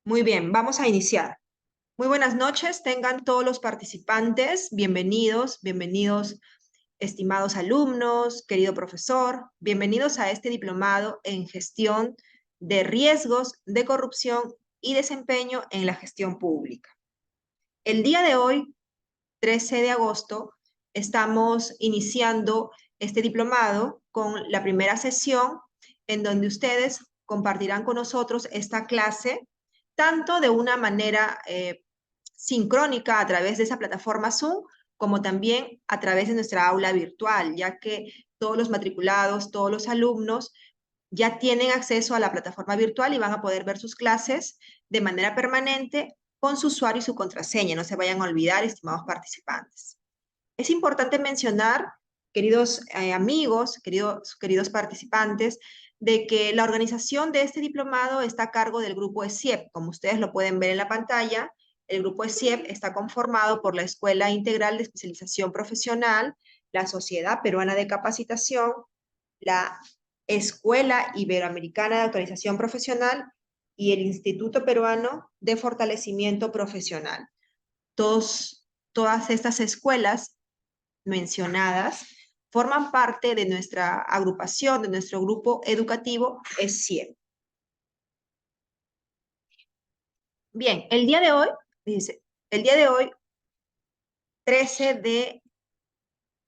Muy bien, vamos a iniciar. Muy buenas noches, tengan todos los participantes, bienvenidos, bienvenidos, estimados alumnos, querido profesor, bienvenidos a este diplomado en gestión de riesgos de corrupción y desempeño en la gestión pública. El día de hoy, 13 de agosto, estamos iniciando este diplomado con la primera sesión en donde ustedes compartirán con nosotros esta clase, tanto de una manera sincrónica a través de esa plataforma Zoom, como también a través de nuestra aula virtual, ya que todos los matriculados, todos los alumnos ya tienen acceso a la plataforma virtual y van a poder ver sus clases de manera permanente con su usuario y su contraseña. No se vayan a olvidar, estimados participantes. Es importante mencionar, queridos amigos, queridos participantes, de que la organización de este diplomado está a cargo del grupo ESIEP. Como ustedes lo pueden ver en la pantalla, el grupo ESIEP está conformado por la Escuela Integral de Especialización Profesional, la Sociedad Peruana de Capacitación, la Escuela Iberoamericana de Actualización Profesional y el Instituto Peruano de Fortalecimiento Profesional. Todas estas escuelas mencionadas forman parte de nuestra agrupación, de nuestro grupo educativo ESIEP. Bien, el día de hoy, dice, el día de hoy, 13 de,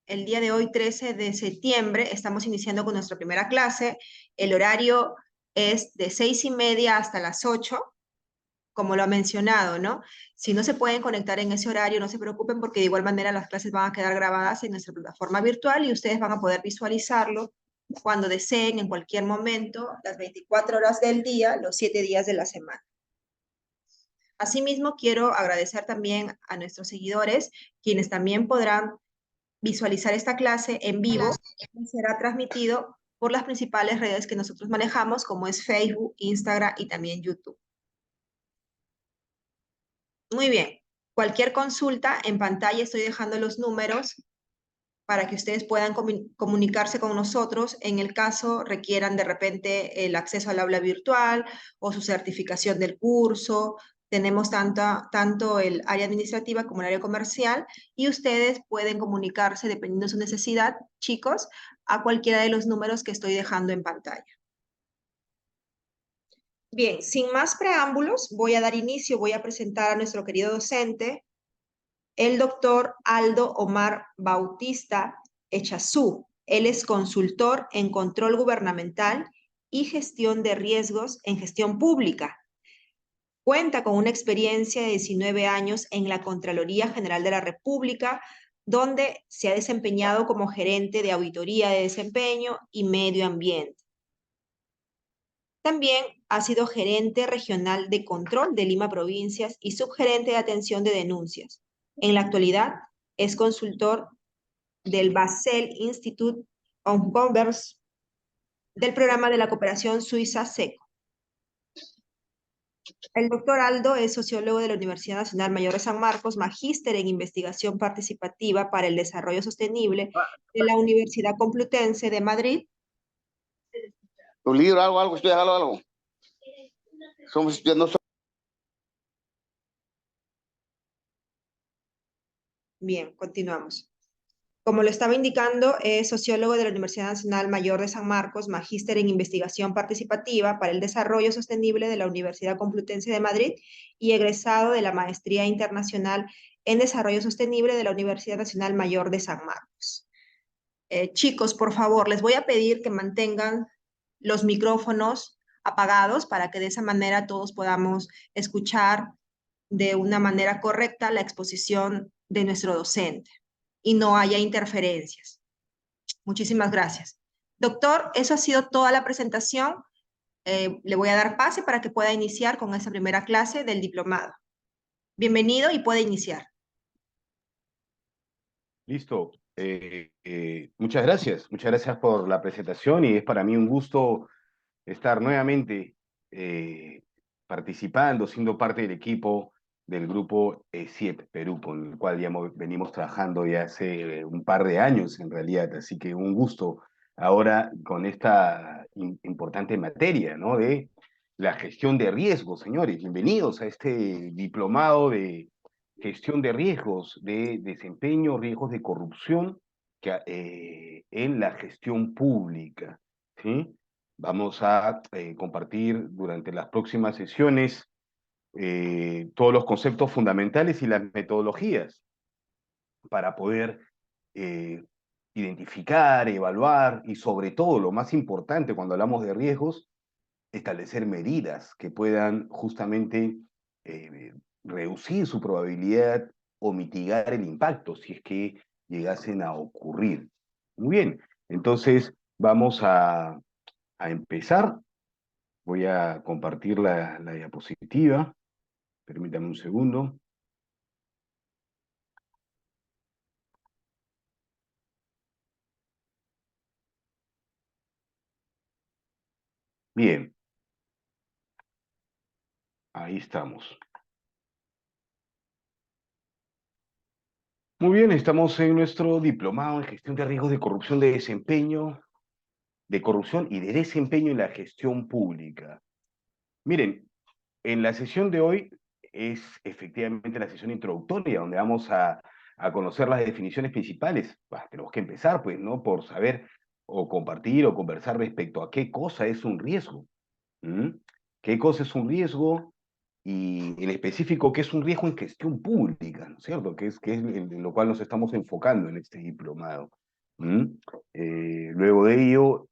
el día de hoy, 13 de septiembre, estamos iniciando con nuestra primera clase. El horario es de 6:30 hasta las 8, como lo ha mencionado, ¿no? Si no se pueden conectar en ese horario, no se preocupen porque de igual manera las clases van a quedar grabadas en nuestra plataforma virtual y ustedes van a poder visualizarlo cuando deseen, en cualquier momento, las 24 horas del día, los 7 días de la semana. Asimismo, quiero agradecer también a nuestros seguidores, quienes también podrán visualizar esta clase en vivo y será transmitido por las principales redes que nosotros manejamos, como es Facebook, Instagram y también YouTube. Muy bien. Cualquier consulta en pantalla estoy dejando los números para que ustedes puedan comunicarse con nosotros en el caso requieran de repente el acceso al aula virtual o su certificación del curso. Tenemos tanto el área administrativa como el área comercial y ustedes pueden comunicarse dependiendo de su necesidad, chicos, a cualquiera de los números que estoy dejando en pantalla. Bien, sin más preámbulos, voy a dar inicio, voy a presentar a nuestro querido docente, el doctor Aldo Omar Bautista Echazú. Él es consultor en control gubernamental y gestión de riesgos en gestión pública. Cuenta con una experiencia de 19 años en la Contraloría General de la República, donde se ha desempeñado como gerente de auditoría de desempeño y medio ambiente. También ha sido gerente regional de control de Lima Provincias y subgerente de atención de denuncias. En la actualidad es consultor del Basel Institute of Governance del programa de la cooperación suiza SECO. El doctor Aldo es sociólogo de la Universidad Nacional Mayor de San Marcos, magíster en investigación participativa para el desarrollo sostenible de la Universidad Complutense de Madrid. Un libro, algo, estoy algo. Somos estudiantes. Bien, continuamos. Como lo estaba indicando, es sociólogo de la Universidad Nacional Mayor de San Marcos, magíster en investigación participativa para el desarrollo sostenible de la Universidad Complutense de Madrid y egresado de la Maestría Internacional en Desarrollo Sostenible de la Universidad Nacional Mayor de San Marcos. Chicos, por favor, les voy a pedir que mantengan los micrófonos apagados para que de esa manera todos podamos escuchar de una manera correcta la exposición de nuestro docente y no haya interferencias. Muchísimas gracias. Doctor, eso ha sido toda la presentación. Le voy a dar pase para que pueda iniciar con esa primera clase del diplomado. Bienvenido y puede iniciar. Listo. Muchas gracias por la presentación y es para mí un gusto estar nuevamente participando, siendo parte del equipo del grupo ESIEP Perú, con el cual ya venimos trabajando ya hace un par de años en realidad, así que un gusto ahora con esta importante materia, ¿no? De la gestión de riesgos, señores. Bienvenidos a este diplomado de gestión de riesgos, de desempeño, riesgos de corrupción en la gestión pública, ¿sí? Vamos a compartir durante las próximas sesiones todos los conceptos fundamentales y las metodologías para poder eh, identificar, evaluar y sobre todo, lo más importante cuando hablamos de riesgos, establecer medidas que puedan justamente eh, reducir su probabilidad o mitigar el impacto si es que llegasen a ocurrir. Muy bien, entonces vamos a empezar. Voy a compartir la diapositiva. Permítame un segundo. Bien, ahí estamos. Muy bien, estamos en nuestro diplomado en gestión de riesgos de corrupción de desempeño, de corrupción y de desempeño en la gestión pública. Miren, en la sesión de hoy es efectivamente la sesión introductoria, donde vamos a conocer las definiciones principales. Bah, tenemos que empezar, pues, ¿no? Por saber o compartir o conversar respecto a qué cosa es un riesgo. ¿Mm? ¿Qué cosa es un riesgo? Y en específico, ¿qué es un riesgo en gestión pública? ¿No es cierto? Que es en lo cual nos estamos enfocando en este diplomado. ¿Mm? Luego de ello,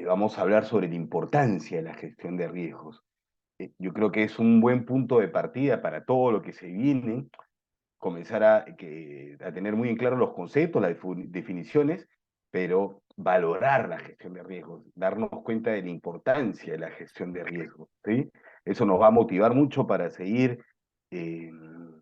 vamos a hablar sobre la importancia de la gestión de riesgos. Yo creo que es un buen punto de partida para todo lo que se viene, comenzar a tener muy en claro los conceptos, las definiciones, pero valorar la gestión de riesgos, darnos cuenta de la importancia de la gestión de riesgos, ¿sí? Eso nos va a motivar mucho para seguir eh,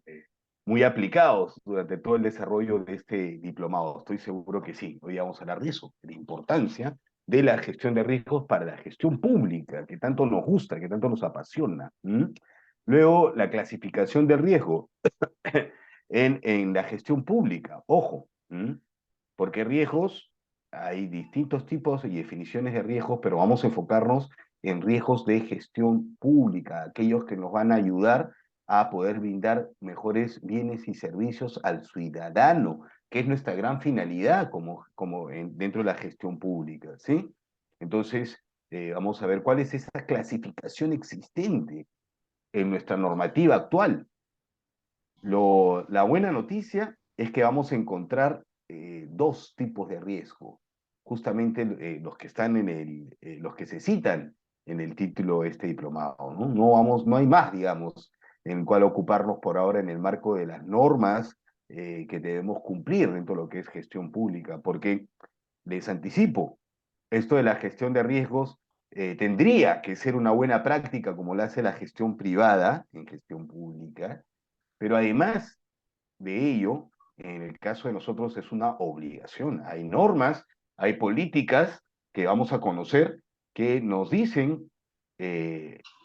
eh, muy aplicados durante todo el desarrollo de este diplomado. Estoy seguro que sí. Hoy vamos a hablar de eso, de la importancia de la gestión de riesgos para la gestión pública, que tanto nos gusta, que tanto nos apasiona. ¿Mm? Luego, la clasificación del riesgo en la gestión pública. Ojo, porque riesgos, hay distintos tipos y definiciones de riesgos, pero vamos a enfocarnos en riesgos de gestión pública, aquellos que nos van a ayudar a poder brindar mejores bienes y servicios al ciudadano, que es nuestra gran finalidad dentro de la gestión pública, ¿sí? Entonces, vamos a ver cuál es esa clasificación existente en nuestra normativa actual. La buena noticia es que vamos a encontrar dos tipos de riesgo, justamente los que están los que se citan en el título de este diplomado, ¿no? No hay más, digamos, en el cual ocuparnos por ahora en el marco de las normas que debemos cumplir dentro de lo que es gestión pública, porque les anticipo, esto de la gestión de riesgos tendría que ser una buena práctica como la hace la gestión privada en gestión pública, pero además de ello, en el caso de nosotros es una obligación. Hay normas, hay políticas que vamos a conocer que nos dicen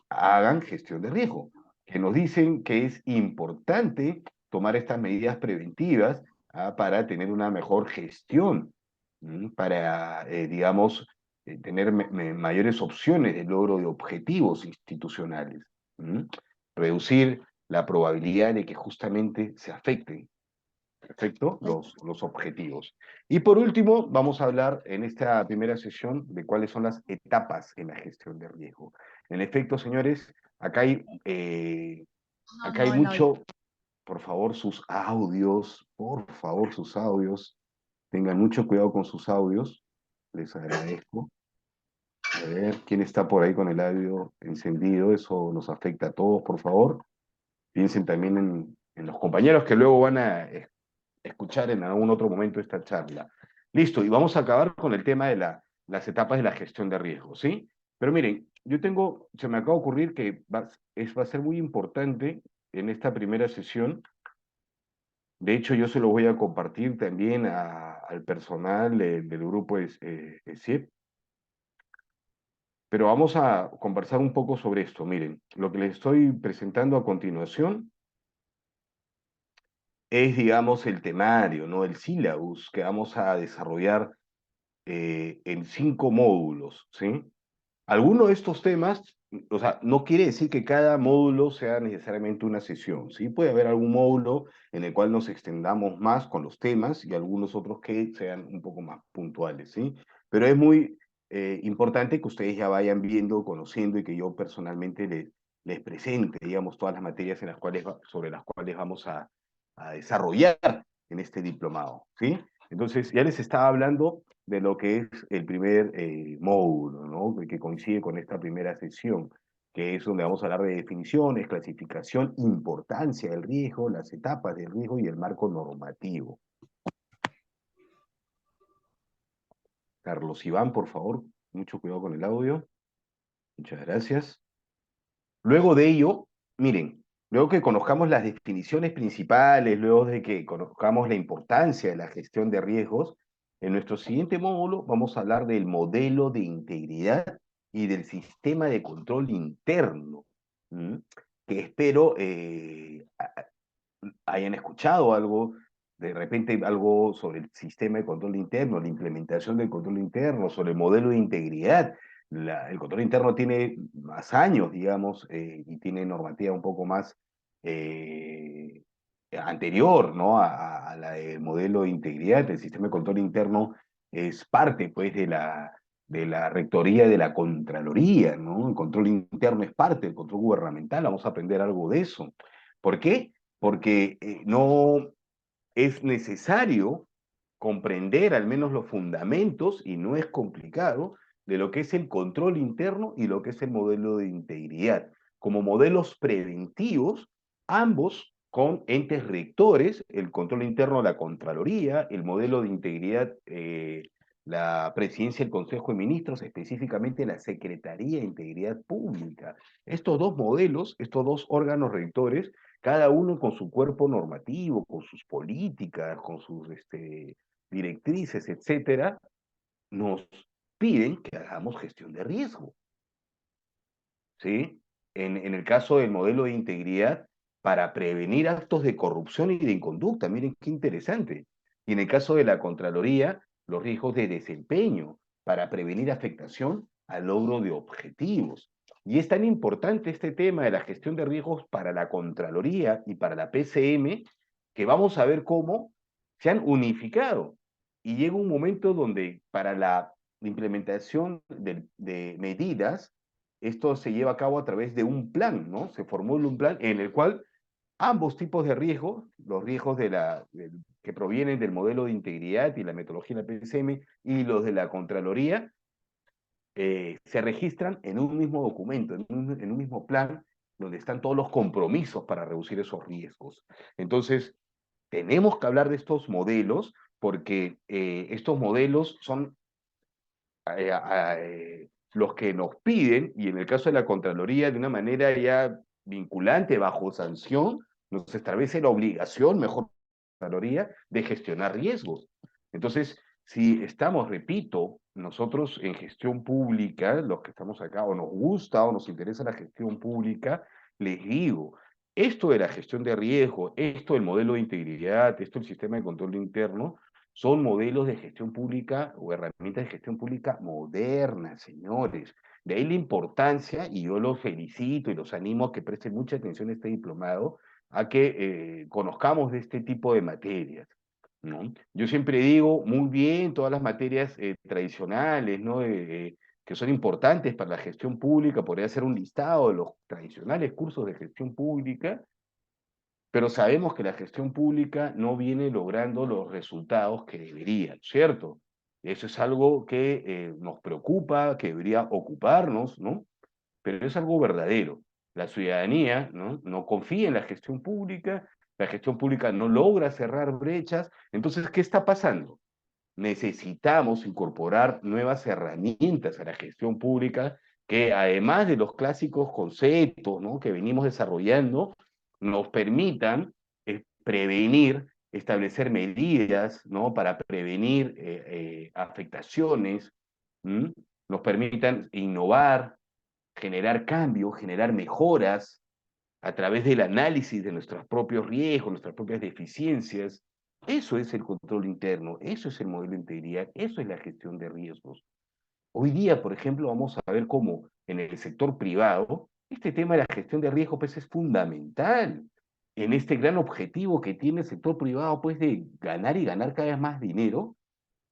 hagan gestión de riesgo, que nos dicen que es importante tomar estas medidas preventivas para tener una mejor gestión, para, digamos, tener mayores opciones de logro de objetivos institucionales, reducir la probabilidad de que justamente se afecten, ¿perfecto? Los objetivos. Y por último, vamos a hablar en esta primera sesión de cuáles son las etapas en la gestión de riesgo. En efecto, señores, acá hay mucho, por favor, por favor, sus audios, tengan mucho cuidado con sus audios, les agradezco. A ver, ¿quién está por ahí con el audio encendido? Eso nos afecta a todos, por favor. Piensen también en los compañeros que luego van a escuchar en algún otro momento esta charla. Listo, y vamos a acabar con el tema de las etapas de la gestión de riesgos, ¿sí? Pero miren, se me acaba de ocurrir que va a ser muy importante en esta primera sesión. De hecho, yo se lo voy a compartir también al personal del grupo ESIEP, pero vamos a conversar un poco sobre esto. Miren, lo que les estoy presentando a continuación es, digamos, el temario, ¿no? El sílabus que vamos a desarrollar en 5 módulos, ¿sí? Algunos de estos temas, o sea, no quiere decir que cada módulo sea necesariamente una sesión, ¿sí? Puede haber algún módulo en el cual nos extendamos más con los temas y algunos otros que sean un poco más puntuales, ¿sí? Pero es muy importante que ustedes ya vayan viendo, conociendo y que yo personalmente les presente, digamos, todas las materias en las cuales, sobre las cuales vamos a desarrollar en este diplomado, ¿sí? Entonces, ya les estaba hablando de lo que es el primer módulo, ¿no? Que coincide con esta primera sesión, que es donde vamos a hablar de definiciones, clasificación, importancia del riesgo, las etapas del riesgo y el marco normativo. Carlos Iván, por favor, mucho cuidado con el audio. Muchas gracias. Luego de ello, miren, luego que conozcamos las definiciones principales, luego de que conozcamos la importancia de la gestión de riesgos, en nuestro siguiente módulo vamos a hablar del modelo de integridad y del sistema de control interno, ¿m? Que espero hayan escuchado algo, de repente algo sobre el sistema de control interno, la implementación del control interno, sobre el modelo de integridad. El control interno tiene más años, digamos, y tiene normativa un poco más eh, anterior, ¿no? A la del modelo de integridad. El sistema de control interno es parte, pues, de la rectoría de la Contraloría, ¿no? El control interno es parte del control gubernamental, vamos a aprender algo de eso. ¿Por qué? Porque no es necesario comprender al menos los fundamentos, y no es complicado, de lo que es el control interno y lo que es el modelo de integridad. Como modelos preventivos, ambos con entes rectores, el control interno, la Contraloría, el modelo de integridad, la Presidencia del Consejo de Ministros, específicamente la Secretaría de Integridad Pública. Estos dos modelos, estos dos órganos rectores, cada uno con su cuerpo normativo, con sus políticas, con sus directrices, etcétera, nos piden que hagamos gestión de riesgo, ¿sí? En el caso del modelo de integridad, para prevenir actos de corrupción y de inconducta, miren qué interesante. Y en el caso de la Contraloría, los riesgos de desempeño, para prevenir afectación al logro de objetivos. Y es tan importante este tema de la gestión de riesgos para la Contraloría y para la PCM, que vamos a ver cómo se han unificado. Y llega un momento donde para la implementación de medidas, esto se lleva a cabo a través de un plan, ¿no? Se formula un plan en el cual ambos tipos de riesgos, los riesgos que provienen del modelo de integridad y la metodología de la PCM y los de la Contraloría, se registran en un mismo documento, en un mismo plan, donde están todos los compromisos para reducir esos riesgos. Entonces, tenemos que hablar de estos modelos porque estos modelos son los que nos piden, y en el caso de la Contraloría, de una manera ya vinculante, bajo sanción, nos establece la obligación, mejor Contraloría, de gestionar riesgos. Entonces, si estamos, repito, nosotros en gestión pública, los que estamos acá, o nos gusta o nos interesa la gestión pública, les digo, esto de la gestión de riesgo, esto del modelo de integridad, esto del sistema de control interno, son modelos de gestión pública o herramientas de gestión pública modernas, señores. De ahí la importancia, y yo los felicito y los animo a que presten mucha atención a este diplomado, a que conozcamos de este tipo de materias, ¿no? Yo siempre digo, muy bien, todas las materias tradicionales, ¿no? Que son importantes para la gestión pública, podría ser un listado de los tradicionales cursos de gestión pública, pero sabemos que la gestión pública no viene logrando los resultados que debería, ¿cierto? Eso es algo que nos preocupa, que debería ocuparnos, ¿no? Pero es algo verdadero. La ciudadanía, ¿no? No confía en la gestión pública no logra cerrar brechas. Entonces, ¿qué está pasando? Necesitamos incorporar nuevas herramientas a la gestión pública que, además de los clásicos conceptos, ¿no? Que venimos desarrollando, nos permitan prevenir, establecer medidas, ¿no? Para prevenir afectaciones, ¿m? Nos permitan innovar, generar cambios, generar mejoras a través del análisis de nuestros propios riesgos, nuestras propias deficiencias. Eso es el control interno, eso es el modelo de integridad, eso es la gestión de riesgos. Hoy día, por ejemplo, vamos a ver cómo en el sector privado, este tema de la gestión de riesgo pues, es fundamental en este gran objetivo que tiene el sector privado, pues de ganar y ganar cada vez más dinero.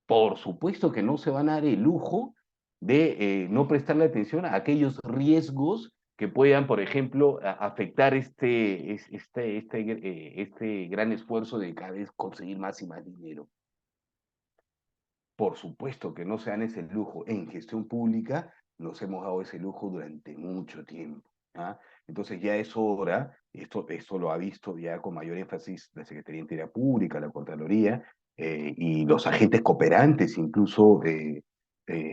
Por supuesto que no se van a dar el lujo de no prestarle atención a aquellos riesgos que puedan, por ejemplo, afectar este gran esfuerzo de cada vez conseguir más y más dinero. Por supuesto que no se dan ese lujo. En gestión pública nos hemos dado ese lujo durante mucho tiempo. ¿Ah? Entonces ya es hora, esto lo ha visto ya con mayor énfasis la Secretaría de Interior Pública, la Contraloría y los agentes cooperantes, incluso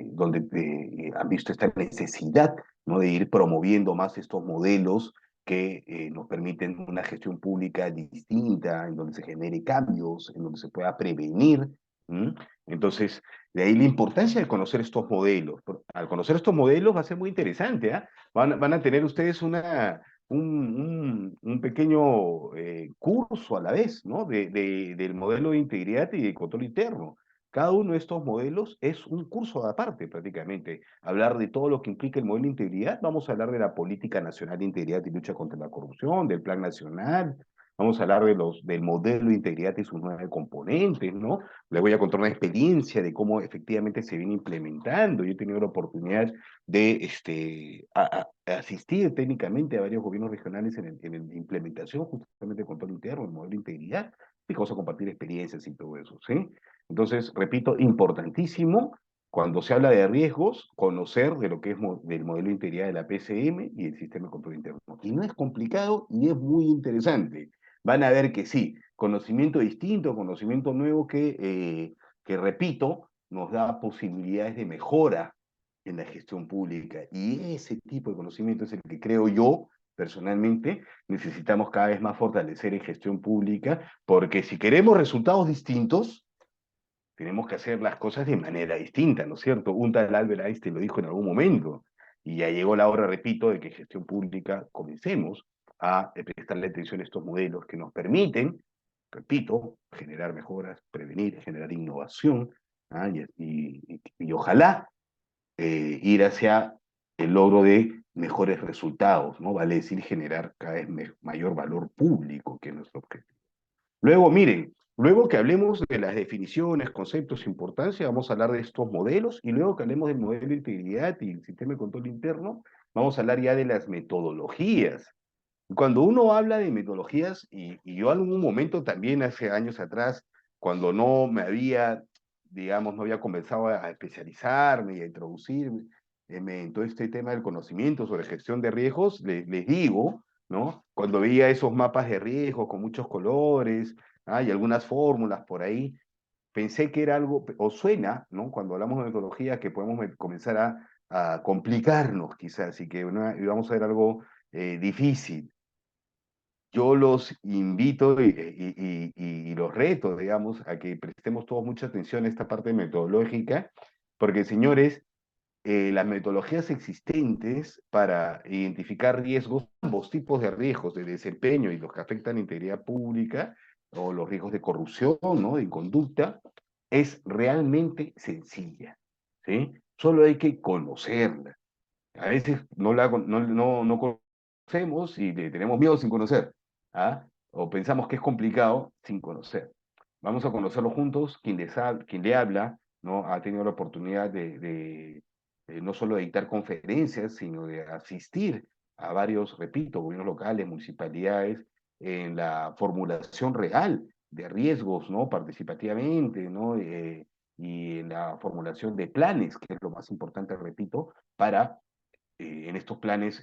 donde han visto esta necesidad, ¿no?, de ir promoviendo más estos modelos que nos permiten una gestión pública distinta, en donde se genere cambios, en donde se pueda prevenir. ¿Mm? Entonces, de ahí la importancia de conocer estos modelos. Al conocer estos modelos va a ser muy interesante, ¿ah? Van a tener ustedes un pequeño curso a la vez, ¿no? Del modelo de integridad y de control interno. Cada uno de estos modelos es un curso aparte prácticamente. Hablar de todo lo que implica el modelo de integridad, vamos a hablar de la Política Nacional de Integridad y Lucha contra la Corrupción, del Plan Nacional, vamos a hablar del modelo de integridad y sus 9 componentes, ¿no? Les voy a contar una experiencia de cómo efectivamente se viene implementando. Yo he tenido la oportunidad de asistir técnicamente a varios gobiernos regionales en la implementación justamente del control interno, el modelo de integridad, y vamos a compartir experiencias y todo eso, ¿sí? Entonces, repito, importantísimo cuando se habla de riesgos, conocer de lo que es del modelo de integridad de la PCM y el sistema de control interno. Y no es complicado y es muy interesante. Van a ver que sí, conocimiento distinto, conocimiento nuevo que repito, nos da posibilidades de mejora en la gestión pública. Y ese tipo de conocimiento es el que creo yo, personalmente, necesitamos cada vez más fortalecer en gestión pública, porque si queremos resultados distintos, tenemos que hacer las cosas de manera distinta, ¿no es cierto? Un tal Albert Einstein lo dijo en algún momento, y ya llegó la hora, repito, de que gestión pública comencemos a prestarle atención a estos modelos que nos permiten, repito, generar mejoras, prevenir, generar innovación, ¿ah? Y ojalá ir hacia el logro de mejores resultados, ¿no? Vale decir, generar cada vez mayor valor público, que es nuestro objetivo. Luego, miren, luego que hablemos de las definiciones, conceptos, importancia, vamos a hablar de estos modelos, y luego que hablemos del modelo de integridad y el sistema de control interno, vamos a hablar ya de las metodologías. Cuando uno habla de metodologías, y yo en algún momento también hace años atrás, cuando no me había, digamos, no había comenzado a especializarme y a introducirme en todo este tema del conocimiento sobre gestión de riesgos, les digo, ¿no? Cuando veía esos mapas de riesgo con muchos colores, y algunas fórmulas por ahí, pensé que era algo, o suena, ¿no? Cuando hablamos de metodología, que podemos comenzar a complicarnos quizás, y que vamos a ver algo difícil. Yo los invito y los reto, digamos, a que prestemos todos mucha atención a esta parte metodológica, porque, señores, las metodologías existentes para identificar riesgos, ambos tipos de riesgos de desempeño y los que afectan la integridad pública, o los riesgos de corrupción, ¿no?, de conducta, es realmente sencilla, ¿sí? Solo hay que conocerla. A veces no conocemos y le tenemos miedo sin conocer, ¿ah? O pensamos que es complicado sin conocer. Vamos a conocerlo juntos. Quien le habla, ¿no?, ha tenido la oportunidad de no solo de dictar conferencias, sino de asistir a varios, repito, gobiernos locales, municipalidades, en la formulación real de riesgos, ¿no?, participativamente, ¿no? Y en la formulación de planes, que es lo más importante, repito, para en estos planes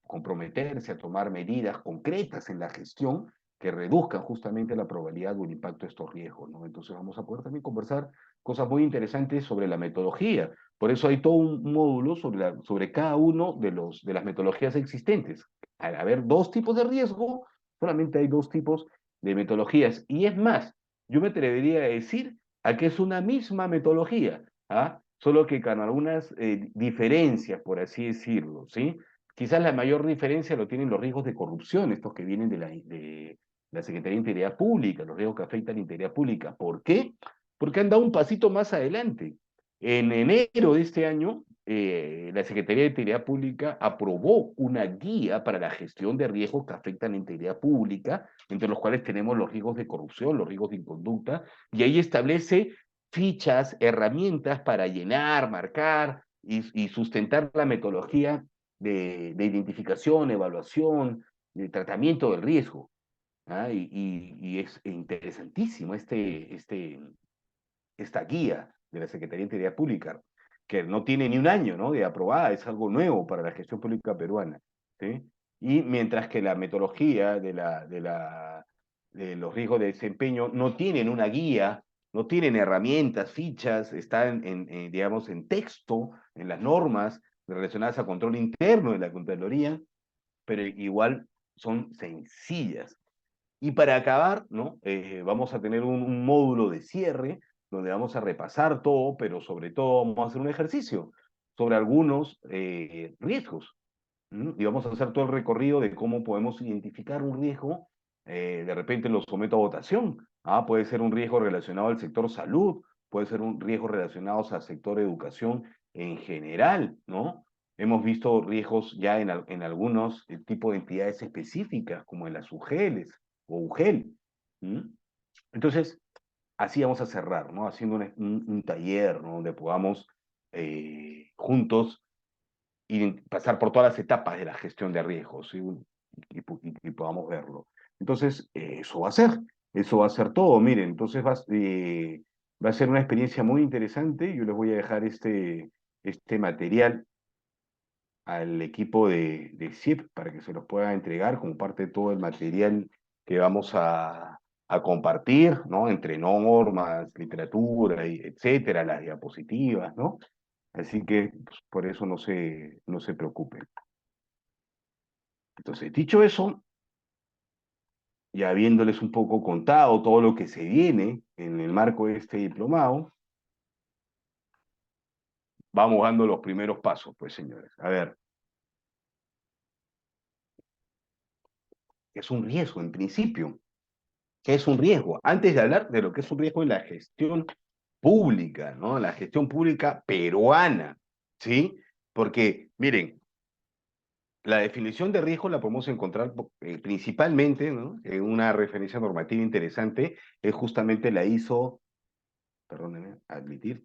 comprometerse a tomar medidas concretas en la gestión que reduzcan justamente la probabilidad o el impacto de estos riesgos, ¿no? Entonces vamos a poder también conversar cosas muy interesantes sobre la metodología. Por eso hay todo un módulo sobre cada uno de las metodologías existentes. Al haber 2 tipos de riesgo, solamente hay 2 tipos de metodologías. Y es más, yo me atrevería a decir a que es una misma metodología, ¿ah? Solo que con algunas diferencias, por así decirlo, ¿sí? Quizás la mayor diferencia lo tienen los riesgos de corrupción, estos que vienen de la Secretaría de Integridad Pública, los riesgos que afectan a la integridad pública. ¿Por qué? Porque han dado un pasito más adelante. En enero de este año, la Secretaría de Integridad Pública aprobó una guía para la gestión de riesgos que afectan la integridad pública, entre los cuales tenemos los riesgos de corrupción, los riesgos de inconducta, y ahí establece fichas, herramientas para llenar, marcar y sustentar la metodología de identificación, evaluación, de tratamiento del riesgo. ¿Ah? Y es interesantísimo esta guía de la Secretaría de Integridad Pública, que no tiene ni un año, ¿no?, de aprobada, es algo nuevo para la gestión pública peruana, ¿sí? Y mientras que la metodología de los riesgos de desempeño no tienen una guía, no tienen herramientas, fichas, están digamos, en texto, en las normas relacionadas a control interno de la Contraloría, pero igual son sencillas. Y para acabar, ¿no? Vamos a tener un módulo de cierre donde vamos a repasar todo, pero sobre todo vamos a hacer un ejercicio sobre algunos riesgos. Y vamos a hacer todo el recorrido de cómo podemos identificar un riesgo. De repente lo someto a votación. Puede ser un riesgo relacionado al sector salud, puede ser un riesgo relacionado al sector educación en general, ¿no? Hemos visto riesgos ya en algunos tipos de entidades específicas, como en las UGELs o UGEL. ¿Mm? Entonces, así vamos a cerrar, ¿no? Haciendo un taller, ¿no?, donde podamos juntos y pasar por todas las etapas de la gestión de riesgos, ¿sí? Y podamos verlo. Entonces, eso va a ser todo, miren, entonces va a ser una experiencia muy interesante. Yo les voy a dejar este material al equipo de CIEP para que se los pueda entregar como parte de todo el material que vamos a compartir, ¿no? Entre normas, literatura, etcétera, las diapositivas, ¿no? Así que pues, por eso no se preocupen. Entonces, dicho eso, ya habiéndoles un poco contado todo lo que se viene en el marco de este diplomado, vamos dando los primeros pasos, pues, señores. A ver, es un riesgo en principio. ¿Qué es un riesgo? Antes de hablar de lo que es un riesgo en la gestión pública, ¿no? La gestión pública peruana, ¿sí? Porque, miren, la definición de riesgo la podemos encontrar principalmente, ¿no?, en una referencia normativa interesante, es justamente la ISO, perdónenme, admitir,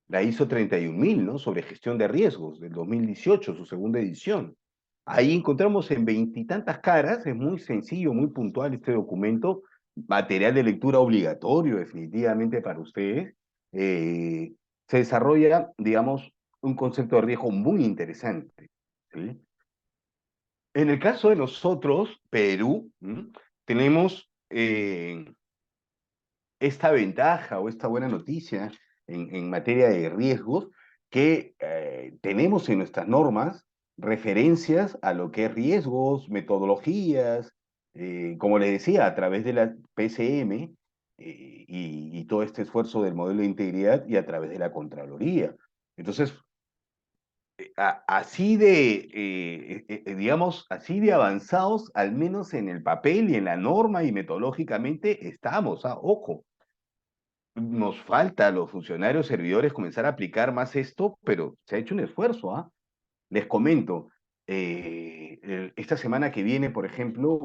la ISO 31000, ¿no?, sobre gestión de riesgos, del 2018, su segunda edición. Ahí encontramos en veintitantas caras, es muy sencillo, muy puntual este documento, material de lectura obligatorio definitivamente para ustedes. Se desarrolla, digamos, un concepto de riesgo muy interesante, ¿sí? En el caso de nosotros, Perú, tenemos esta ventaja o esta buena noticia en materia de riesgos, que tenemos en nuestras normas referencias a lo que es riesgos, metodologías, como les decía, a través de la PCM y todo este esfuerzo del modelo de integridad y a través de la Contraloría. Entonces, así digamos, así de avanzados, al menos en el papel y en la norma y metodológicamente estamos, ojo. Nos falta a los funcionarios servidores comenzar a aplicar más esto, pero se ha hecho un esfuerzo. Les comento, esta semana que viene, por ejemplo,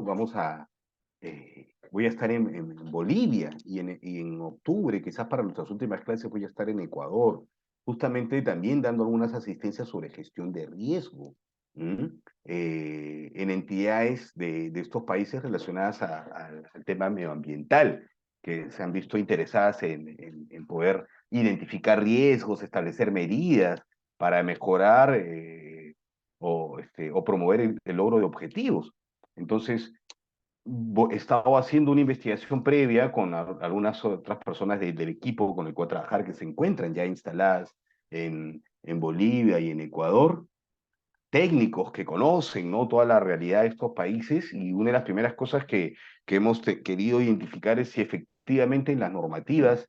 voy a estar en Bolivia y en octubre, quizás para nuestras últimas clases, voy a estar en Ecuador, justamente también dando algunas asistencias sobre gestión de riesgo, en entidades de estos países relacionadas al tema medioambiental, que se han visto interesadas en poder identificar riesgos, establecer medidas para mejorar o promover el logro de objetivos. Entonces, he estado haciendo una investigación previa con algunas otras personas del equipo con el cual trabajar que se encuentran ya instaladas en Bolivia y en Ecuador, técnicos que conocen, ¿no?, toda la realidad de estos países, y una de las primeras cosas que hemos querido identificar es si efectivamente en las normativas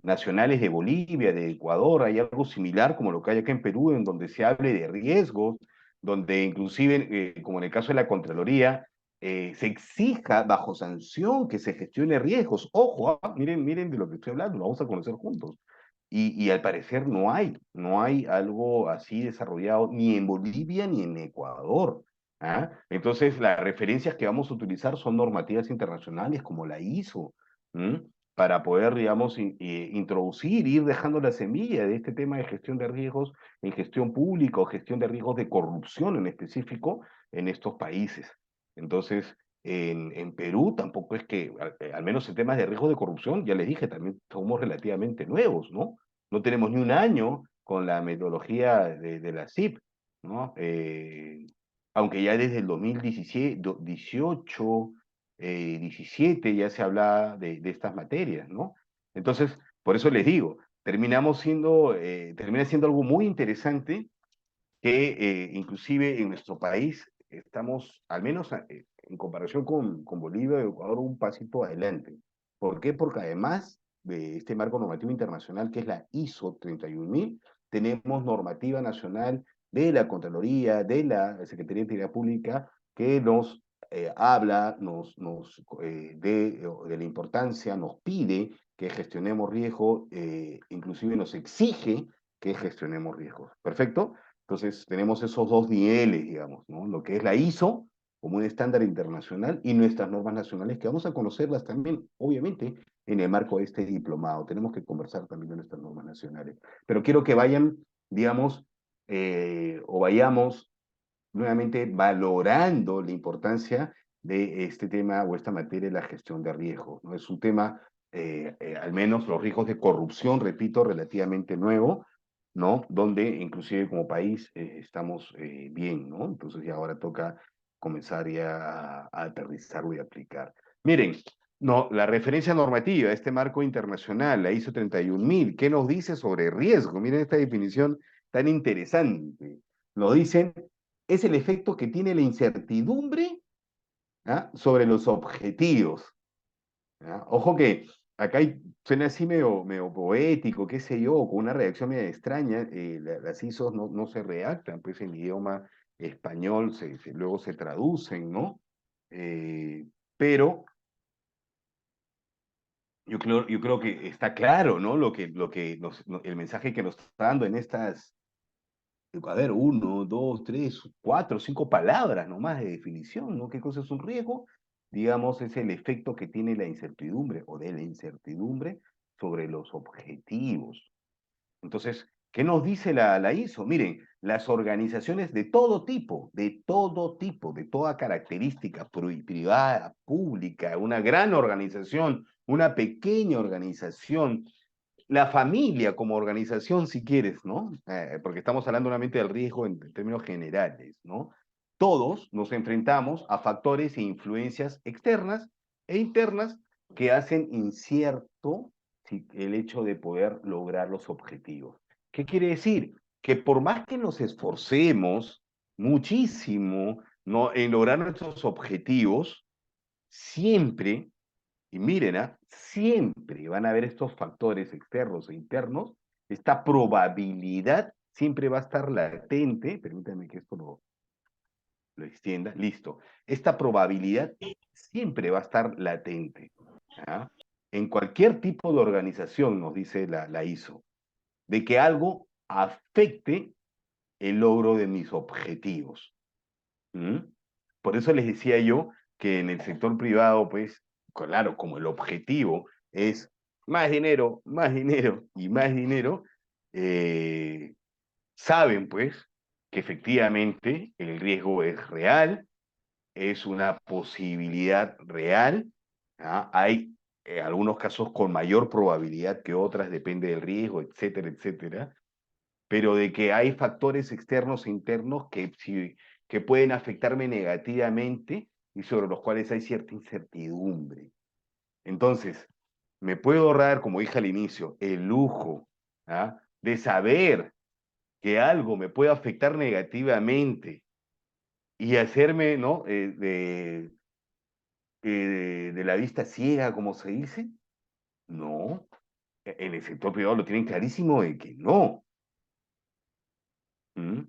nacionales de Bolivia, de Ecuador, hay algo similar como lo que hay acá en Perú, en donde se hable de riesgos, donde inclusive, como en el caso de la Contraloría, se exija bajo sanción que se gestione riesgos. Ojo, miren de lo que estoy hablando, lo vamos a conocer juntos. y al parecer no hay algo así desarrollado ni en Bolivia ni en Ecuador. ¿Ah? Entonces, las referencias que vamos a utilizar son normativas internacionales como la ISO, ¿m? Para poder, digamos, introducir, ir dejando la semilla de este tema de gestión de riesgos en gestión pública o gestión de riesgos de corrupción en específico en estos países. Entonces, en Perú tampoco es que, al menos en temas de riesgos de corrupción, ya les dije, también somos relativamente nuevos, ¿no? No tenemos ni un año con la metodología de la CIP, ¿no? Aunque ya desde el 2017, 18, 17 ya se hablaba de estas materias, ¿no? Entonces, por eso les digo, termina siendo algo muy interesante que inclusive en nuestro país estamos, al menos en comparación con Bolivia y Ecuador, un pasito adelante. ¿Por qué? Porque además de este marco normativo internacional que es la ISO 31000, tenemos normativa nacional de la Contraloría, de la Secretaría de Integridad Pública, que nos habla de la importancia, nos pide que gestionemos riesgo, inclusive nos exige que gestionemos riesgos. ¿Perfecto? Entonces, tenemos esos dos niveles, digamos, ¿no? Lo que es la ISO como un estándar internacional y nuestras normas nacionales, que vamos a conocerlas también, obviamente, en el marco de este diplomado. Tenemos que conversar también de nuestras normas nacionales. Pero quiero que vayan, digamos, o vayamos nuevamente valorando la importancia de este tema o esta materia de la gestión de riesgos, ¿no? Es un tema, al menos los riesgos de corrupción, repito, relativamente nuevo, ¿no? Donde inclusive como país estamos bien, ¿no? Entonces ya ahora toca comenzar ya a aterrizarlo y aplicar. Miren, no, la referencia normativa, este marco internacional, la ISO 31000, ¿qué nos dice sobre riesgo? Miren esta definición tan interesante. Nos dicen, es el efecto que tiene la incertidumbre, ¿ah?, sobre los objetivos. ¿Ah? Ojo que acá suena así medio poético, qué sé yo, con una reacción medio extraña. Las ISOs no se redactan, pues en idioma español luego se traducen, ¿no? Pero yo creo que está claro, ¿no? El mensaje que nos está dando en estas, a ver, uno, dos, tres, cuatro, cinco palabras nomás de definición, ¿no? ¿Qué cosa es un riesgo? Digamos, es el efecto que tiene la incertidumbre o de la incertidumbre sobre los objetivos. Entonces, ¿qué nos dice la ISO? Miren, las organizaciones de todo tipo, de toda característica, privada, pública, una gran organización, una pequeña organización, la familia como organización, si quieres, ¿no? Porque estamos hablando nuevamente del riesgo en términos generales, ¿no? Todos nos enfrentamos a factores e influencias externas e internas que hacen incierto el hecho de poder lograr los objetivos. ¿Qué quiere decir? Que por más que nos esforcemos muchísimo, ¿no?, en lograr nuestros objetivos, siempre, y miren, siempre van a haber estos factores externos e internos, esta probabilidad siempre va a estar latente, permítanme que esto lo extienda, listo, esta probabilidad siempre va a estar latente, ¿ah? En cualquier tipo de organización, nos dice la ISO, de que algo afecte el logro de mis objetivos. ¿Mm? Por eso les decía yo que en el sector privado, pues, claro, como el objetivo es más dinero y más dinero, eh, saben, pues, que efectivamente el riesgo es real, es una posibilidad real, ¿ah? Hay algunos casos con mayor probabilidad que otras, depende del riesgo, etcétera, etcétera, pero de que hay factores externos e internos que pueden afectarme negativamente y sobre los cuales hay cierta incertidumbre. Entonces, me puedo ahorrar, como dije al inicio, el lujo, ¿ah?, de saber que algo me puede afectar negativamente y hacerme, ¿no?, de la vista ciega, como se dice. No, en el sector privado lo tienen clarísimo de que no. ¿Mm?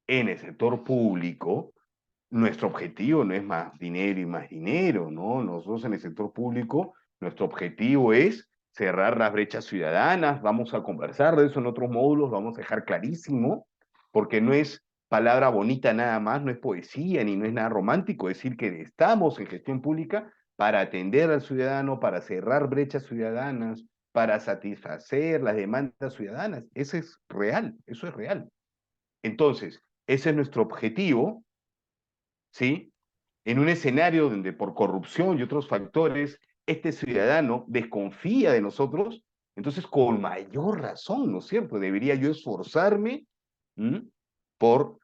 En el sector público, nuestro objetivo no es más dinero y más dinero, ¿no? Nosotros en el sector público, nuestro objetivo es cerrar las brechas ciudadanas, vamos a conversar de eso en otros módulos, vamos a dejar clarísimo, porque no es palabra bonita nada más, no es poesía ni no es nada romántico decir que estamos en gestión pública para atender al ciudadano, para cerrar brechas ciudadanas, para satisfacer las demandas ciudadanas. Eso es real, eso es real. Entonces, ese es nuestro objetivo, ¿sí? En un escenario donde por corrupción y otros factores este ciudadano desconfía de nosotros, entonces con mayor razón, ¿no es cierto? Debería yo esforzarme, ¿m?, por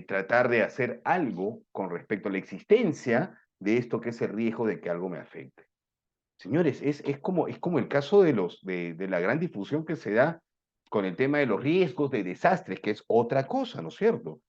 tratar de hacer algo con respecto a la existencia de esto que es el riesgo de que algo me afecte. Señores, es como el caso de la gran difusión que se da con el tema de los riesgos de desastres, que es otra cosa, ¿no es cierto?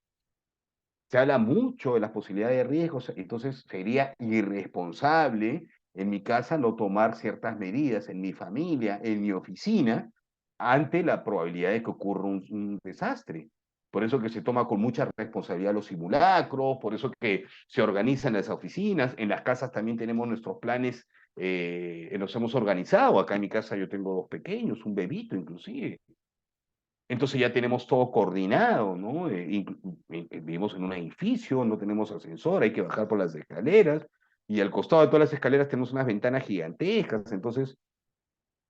Se habla mucho de las posibilidades de riesgos, entonces sería irresponsable en mi casa no tomar ciertas medidas, en mi familia, en mi oficina, ante la probabilidad de que ocurra un desastre. Por eso que se toma con mucha responsabilidad los simulacros, por eso que se organizan las oficinas, en las casas también tenemos nuestros planes, los hemos organizado. Acá en mi casa yo tengo dos pequeños, un bebito inclusive. Entonces ya tenemos todo coordinado, ¿no? Vivimos en un edificio, no tenemos ascensor, hay que bajar por las escaleras, y al costado de todas las escaleras tenemos unas ventanas gigantescas, entonces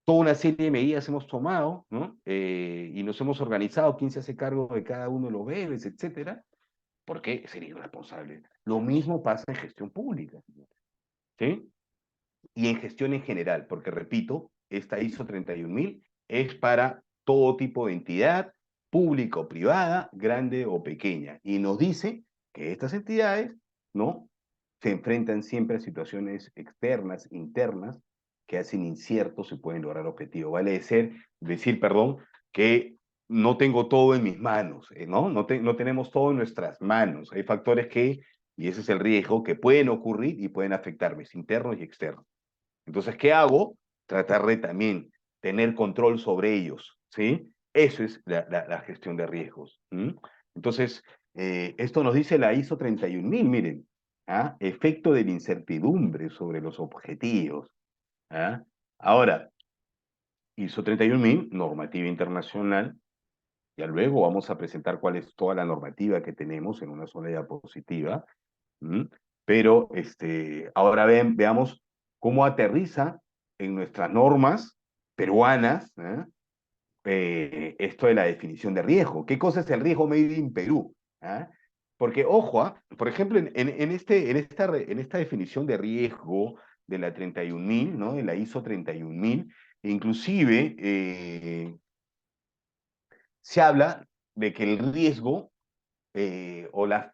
toda una serie de medidas hemos tomado, ¿no? Y nos hemos organizado, quién se hace cargo de cada uno de los bebés, etcétera, porque sería irresponsable. Lo mismo pasa en gestión pública, ¿sí? Y en gestión en general, porque repito, esta ISO 31000 es para todo tipo de entidad, pública o privada, grande o pequeña, y nos dice que estas entidades, ¿no?, se enfrentan siempre a situaciones externas, internas, que hacen incierto si pueden lograr el objetivo. Vale decir, perdón, que no tengo todo en mis manos, ¿no? No tenemos todo en nuestras manos. Hay factores que, y ese es el riesgo, que pueden ocurrir y pueden afectarme, internos y externos. Entonces, ¿qué hago? Tratar de también tener control sobre ellos, ¿sí? Eso es la gestión de riesgos. ¿Mm? Entonces, esto nos dice la ISO 31000, miren, ¿ah? Efecto de la incertidumbre sobre los objetivos. ¿Ah? Ahora, ISO 31000, normativa internacional, ya luego vamos a presentar cuál es toda la normativa que tenemos en una sola diapositiva. ¿Mm? Pero ahora veamos cómo aterriza en nuestras normas peruanas, esto de la definición de riesgo. ¿Qué cosa es el riesgo made in Perú? ¿Ah? Porque, ojo, por ejemplo, en esta definición de riesgo de la 31000, ¿no?, de la ISO 31000, inclusive se habla de que el riesgo o la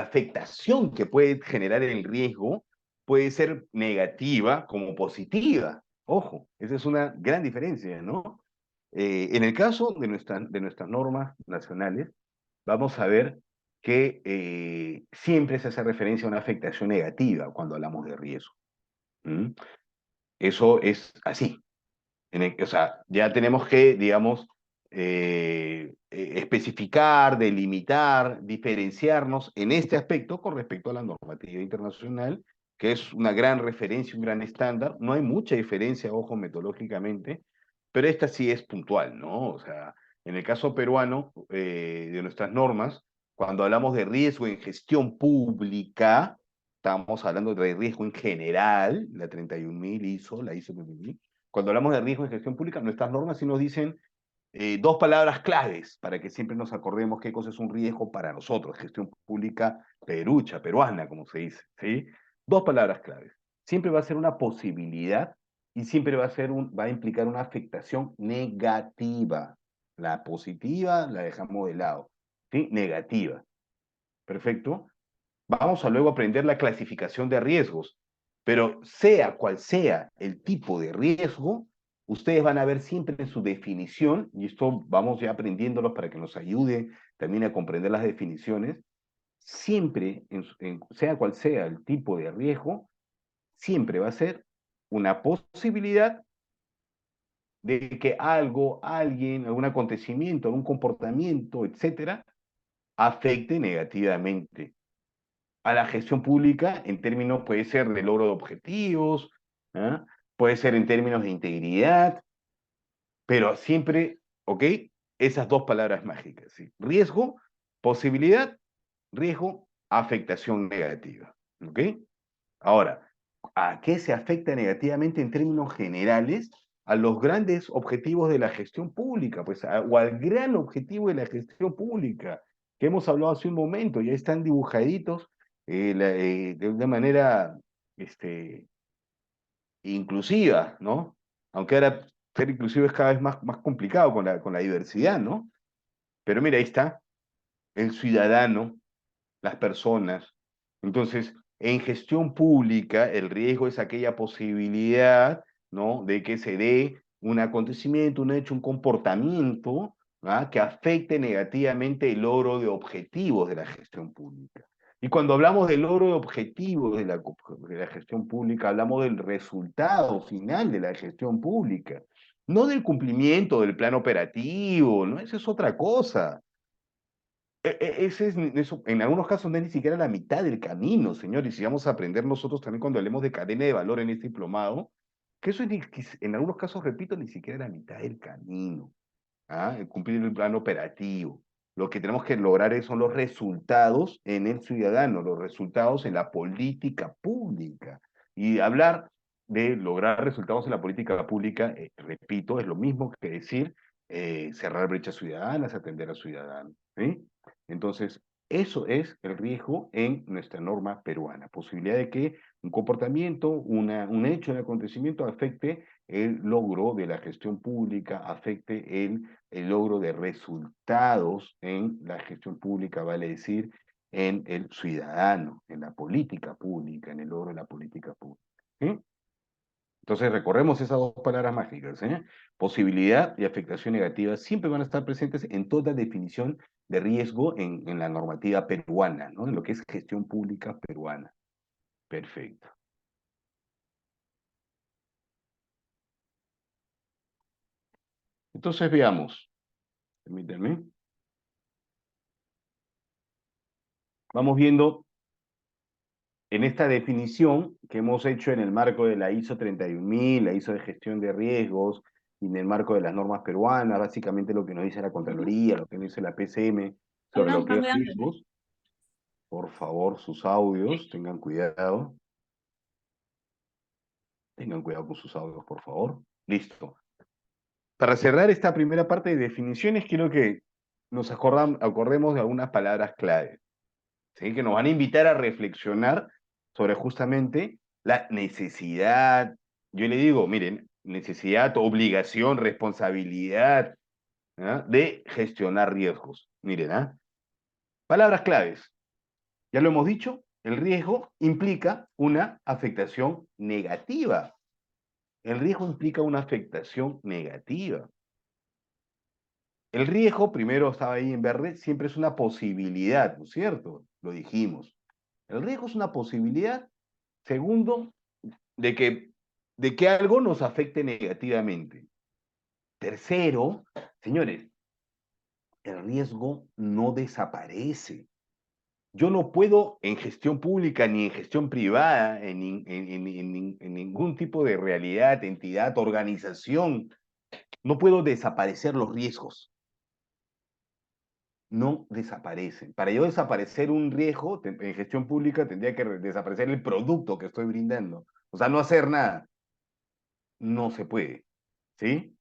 afectación que puede generar el riesgo puede ser negativa como positiva. Ojo, esa es una gran diferencia, ¿no? En el caso de nuestras normas nacionales, vamos a ver que siempre se hace referencia a una afectación negativa cuando hablamos de riesgo. ¿Mm? Eso es así. O sea, ya tenemos que, digamos, especificar, delimitar, diferenciarnos en este aspecto con respecto a la normativa internacional, que es una gran referencia, un gran estándar. No hay mucha diferencia, ojo, metodológicamente, pero esta sí es puntual, ¿no? O sea, en el caso peruano, de nuestras normas, cuando hablamos de riesgo en gestión pública, estamos hablando de riesgo en general, la 31000 ISO, la ISO 31000. Cuando hablamos de riesgo en gestión pública, nuestras normas sí nos dicen dos palabras claves para que siempre nos acordemos qué cosa es un riesgo para nosotros, gestión pública perucha, peruana, como se dice, ¿sí? Dos palabras claves. Siempre va a ser una posibilidad y siempre va a implicar una afectación negativa. La positiva la dejamos de lado, ¿sí? Negativa. Perfecto. Vamos a luego aprender la clasificación de riesgos, pero sea cual sea el tipo de riesgo, ustedes van a ver siempre en su definición, y esto vamos ya aprendiéndolo para que nos ayude también a comprender las definiciones, siempre, sea cual sea el tipo de riesgo, siempre va a ser una posibilidad de que algo, alguien, algún acontecimiento, algún comportamiento, etcétera, afecte negativamente a la gestión pública en términos, puede ser, de logro de objetivos, ¿ah? puede ser en términos de integridad, pero siempre, ¿ok? Esas dos palabras mágicas, ¿sí? Riesgo, posibilidad, riesgo, afectación negativa, ¿ok? Ahora, ¿a qué se afecta negativamente en términos generales? A los grandes objetivos de la gestión pública, pues, o al gran objetivo de la gestión pública, que hemos hablado hace un momento, ya están dibujaditos de una manera inclusiva, ¿no? Aunque ahora ser inclusivo es cada vez más complicado con la diversidad, ¿no? Pero mira, ahí está, el ciudadano, las personas. Entonces, en gestión pública, el riesgo es aquella posibilidad, ¿no? De que se dé un acontecimiento, un hecho, un comportamiento, ¿ah? Que afecte negativamente el logro de objetivos de la gestión pública. Y cuando hablamos del logro de objetivos de la gestión pública, hablamos del resultado final de la gestión pública, no del cumplimiento del plan operativo, ¿no? Esa es otra cosa. Eso, en algunos casos no es ni siquiera la mitad del camino, señores. Y vamos a aprender nosotros también cuando hablemos de cadena de valor en este diplomado, que eso es en algunos casos, repito, ni siquiera la mitad del camino. ¿Ah? El cumplir el plan operativo. Lo que tenemos que lograr son los resultados en el ciudadano, los resultados en la política pública. Y hablar de lograr resultados en la política pública, repito, es lo mismo que decir cerrar brechas ciudadanas, atender a ciudadanos. ¿Sí? Entonces, eso es el riesgo en nuestra norma peruana. Posibilidad de que un comportamiento, un hecho, un acontecimiento afecte el logro de la gestión pública, afecte el logro de resultados en la gestión pública, vale decir, en el ciudadano, en la política pública, en el logro de la política pública. ¿Sí? Entonces recorremos esas dos palabras mágicas, ¿eh? Posibilidad y afectación negativa siempre van a estar presentes en toda definición de riesgo en la normativa peruana, ¿no? En lo que es gestión pública peruana. Perfecto. Entonces veamos. Permítanme. Vamos viendo en esta definición que hemos hecho en el marco de la ISO 31000, la ISO de gestión de riesgos, y en el marco de las normas peruanas, básicamente lo que nos dice la Contraloría, lo que nos dice la PCM sobre lo que es riesgos. Por favor, sus audios, tengan cuidado. Tengan cuidado con sus audios, por favor. Listo. Para cerrar esta primera parte de definiciones, quiero que nos acordemos de algunas palabras clave, ¿sí? Que nos van a invitar a reflexionar sobre justamente la necesidad. Yo le digo, miren, necesidad, obligación, responsabilidad, ¿ah? De gestionar riesgos. Miren, ¿ah? Palabras claves. Ya lo hemos dicho, el riesgo implica una afectación negativa. El riesgo implica una afectación negativa. El riesgo, primero estaba ahí en verde, siempre es una posibilidad, ¿no es cierto? Lo dijimos. El riesgo es una posibilidad. Segundo, de que algo nos afecte negativamente. Tercero, señores, el riesgo no desaparece. Yo no puedo en gestión pública ni en gestión privada, en ningún tipo de realidad, entidad, organización, no puedo desaparecer los riesgos. No desaparecen. Para yo desaparecer un riesgo en gestión pública tendría que desaparecer el producto que estoy brindando. O sea, no hacer nada. No se puede. ¿Sí?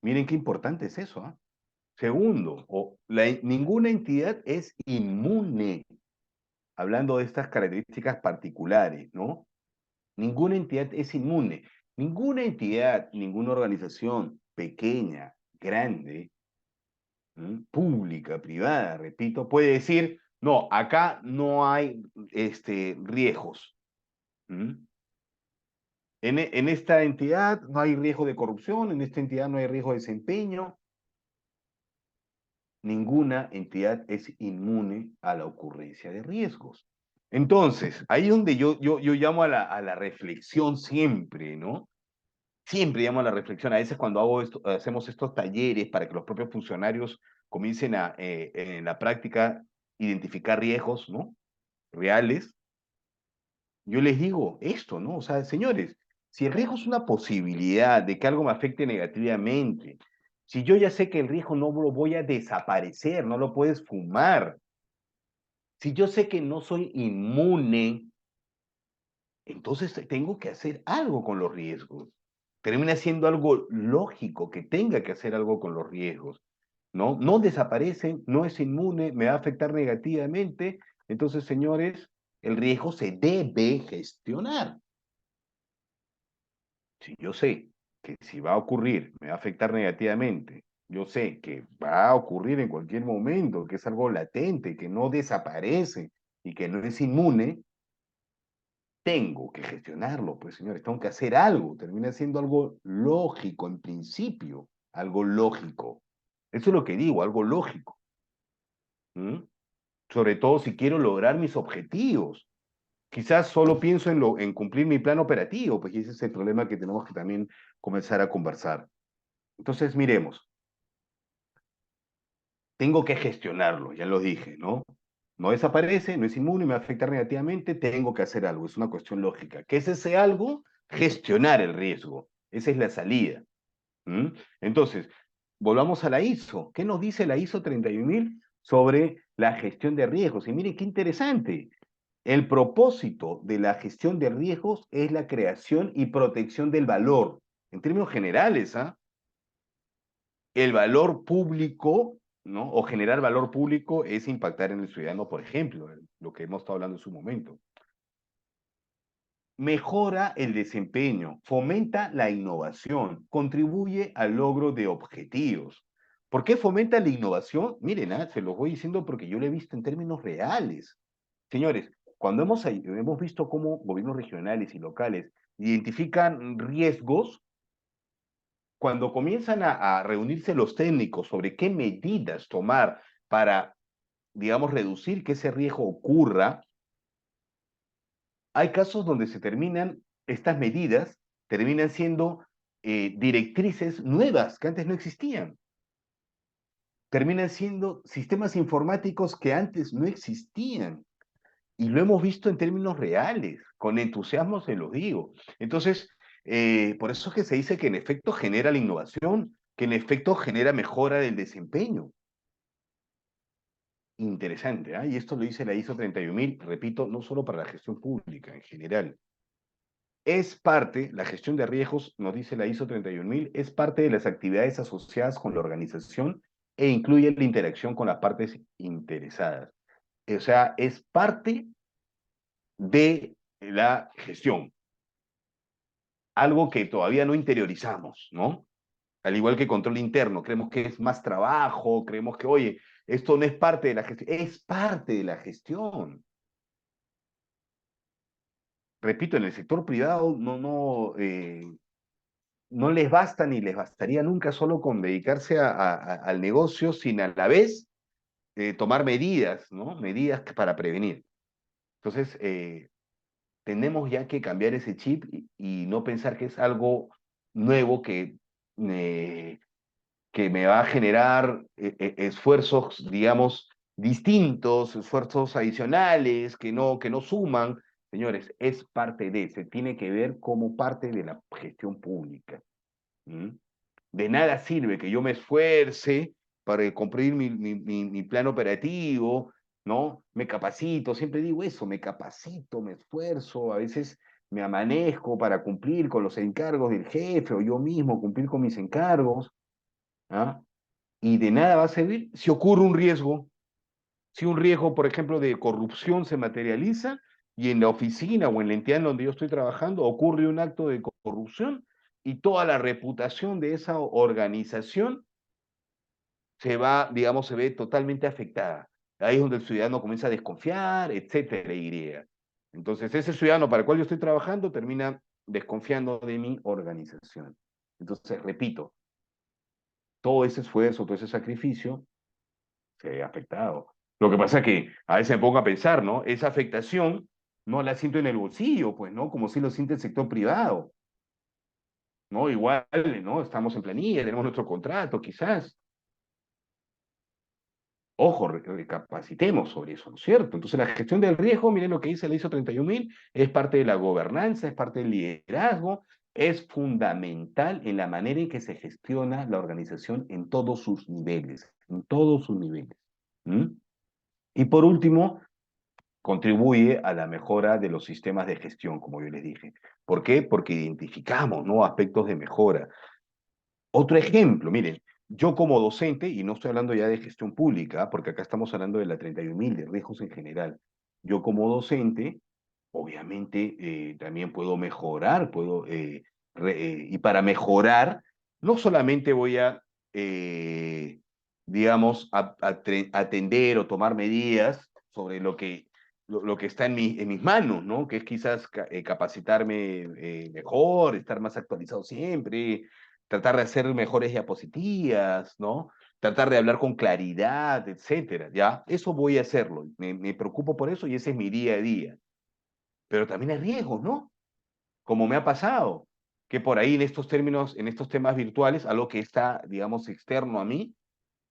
Miren qué importante es eso, ¿ah? Segundo, ninguna entidad es inmune, hablando de estas características particulares, ¿no? Ninguna entidad es inmune. Ninguna entidad, ninguna organización, pequeña, grande, pública, privada, repito, puede decir, no, acá no hay riesgos. En esta entidad no hay riesgo de corrupción, en esta entidad no hay riesgo de desempeño. Ninguna entidad es inmune a la ocurrencia de riesgos. Entonces, ahí es donde yo llamo a la reflexión siempre, ¿no? Siempre llamo a la reflexión. A veces cuando hacemos estos talleres para que los propios funcionarios comiencen en la práctica, identificar riesgos, ¿no? Reales, yo les digo esto, ¿no? O sea, señores, Si el riesgo es una posibilidad de que algo me afecte negativamente, si yo ya sé que el riesgo no lo voy a desaparecer, no lo puedes fumar, si yo sé que no soy inmune, entonces tengo que hacer algo con los riesgos. Termina siendo algo lógico que tenga que hacer algo con los riesgos, ¿no? No desaparece, no es inmune, me va a afectar negativamente. Entonces, señores, el riesgo se debe gestionar. Si yo sé que si va a ocurrir, me va a afectar negativamente, yo sé que va a ocurrir en cualquier momento, que es algo latente, que no desaparece y que no es inmune, tengo que gestionarlo, pues señores, tengo que hacer algo, termina siendo algo lógico en principio, algo lógico. Eso es lo que digo, algo lógico. ¿Mm? Sobre todo si quiero lograr mis objetivos. Quizás solo pienso en cumplir mi plan operativo, pues y ese es el problema que tenemos que también comenzar a conversar. Entonces, miremos, tengo que gestionarlo, ya lo dije, ¿no? No desaparece, no es inmune, me va a afectar negativamente, tengo que hacer algo, es una cuestión lógica. ¿Qué es ese algo? Gestionar el riesgo. Esa es la salida. ¿Mm? Entonces, volvamos a la ISO. ¿Qué nos dice la ISO 31000 sobre la gestión de riesgos? Y miren qué interesante. El propósito de la gestión de riesgos es la creación y protección del valor. En términos generales, ¿ah? El valor público, ¿no? O generar valor público es impactar en el ciudadano, por ejemplo, lo que hemos estado hablando en su momento. Mejora el desempeño, fomenta la innovación, contribuye al logro de objetivos. ¿Por qué fomenta la innovación? Miren, se los voy diciendo porque yo lo he visto en términos reales. Señores, cuando hemos visto cómo gobiernos regionales y locales identifican riesgos, cuando comienzan a reunirse los técnicos sobre qué medidas tomar para, digamos, reducir que ese riesgo ocurra, hay casos donde estas medidas terminan siendo directrices nuevas que antes no existían. Terminan siendo sistemas informáticos que antes no existían. Y lo hemos visto en términos reales, con entusiasmo se los digo. Entonces, por eso es que se dice que en efecto genera la innovación, que en efecto genera mejora del desempeño. Interesante, ¿ah? Y esto lo dice la ISO 31000, repito, no solo para la gestión pública, en general. Es parte, la gestión de riesgos, nos dice la ISO 31000, es parte de las actividades asociadas con la organización e incluye la interacción con las partes interesadas. O sea, es parte de la gestión, algo que todavía no interiorizamos, ¿no? Al igual que control interno, creemos que es más trabajo, creemos que, oye, esto no es parte de la gestión, es parte de la gestión. Repito, en el sector privado no les basta ni les bastaría nunca solo con dedicarse al negocio, sin a la vez tomar medidas, ¿no? Medidas para prevenir. Entonces, tenemos ya que cambiar ese chip y no pensar que es algo nuevo que me va a generar esfuerzos, digamos, distintos, esfuerzos adicionales que no suman. Señores, es parte se tiene que ver como parte de la gestión pública. ¿Mm? De nada sirve que yo me esfuerce para cumplir mi plan operativo, ¿no? Me capacito, siempre digo eso, me capacito, me esfuerzo, a veces me amanezco para cumplir con los encargos del jefe o yo mismo cumplir con mis encargos, ¿ah? Y de nada va a servir si ocurre un riesgo. Si un riesgo, por ejemplo, de corrupción se materializa y en la oficina o en la entidad en donde yo estoy trabajando ocurre un acto de corrupción y toda la reputación de esa organización se va, digamos, se ve totalmente afectada. Ahí es donde el ciudadano comienza a desconfiar, etcétera, y. Entonces, ese ciudadano para el cual yo estoy trabajando termina desconfiando de mi organización. Entonces, repito, todo ese esfuerzo, todo ese sacrificio se ve afectado. Lo que pasa es que a veces me pongo a pensar, ¿no? Esa afectación no la siento en el bolsillo, pues, ¿no? Como si lo siente el sector privado, ¿no? Igual, ¿no? Estamos en planilla, tenemos nuestro contrato, quizás. Ojo, recapacitemos sobre eso, ¿no es cierto? Entonces, la gestión del riesgo, miren lo que dice la ISO 31000, es parte de la gobernanza, es parte del liderazgo, es fundamental en la manera en que se gestiona la organización en todos sus niveles, en todos sus niveles. ¿Mm? Y por último, contribuye a la mejora de los sistemas de gestión, como yo les dije. ¿Por qué? Porque identificamos, ¿no?, aspectos de mejora. Otro ejemplo, miren, yo como docente, y no estoy hablando ya de gestión pública, porque acá estamos hablando de la 31.000, de riesgos en general. Yo como docente, obviamente, también puedo mejorar, y para mejorar, no solamente voy a, digamos, atender o tomar medidas sobre lo que está en mis manos, ¿no? Que es quizás capacitarme mejor, estar más actualizado siempre, tratar de hacer mejores diapositivas, ¿no? Tratar de hablar con claridad, etcétera, ¿ya? Eso voy a hacerlo, me preocupo por eso y ese es mi día a día. Pero también hay riesgos, ¿no? Como me ha pasado, que por ahí en estos términos, en estos temas virtuales, algo que está, digamos, externo a mí,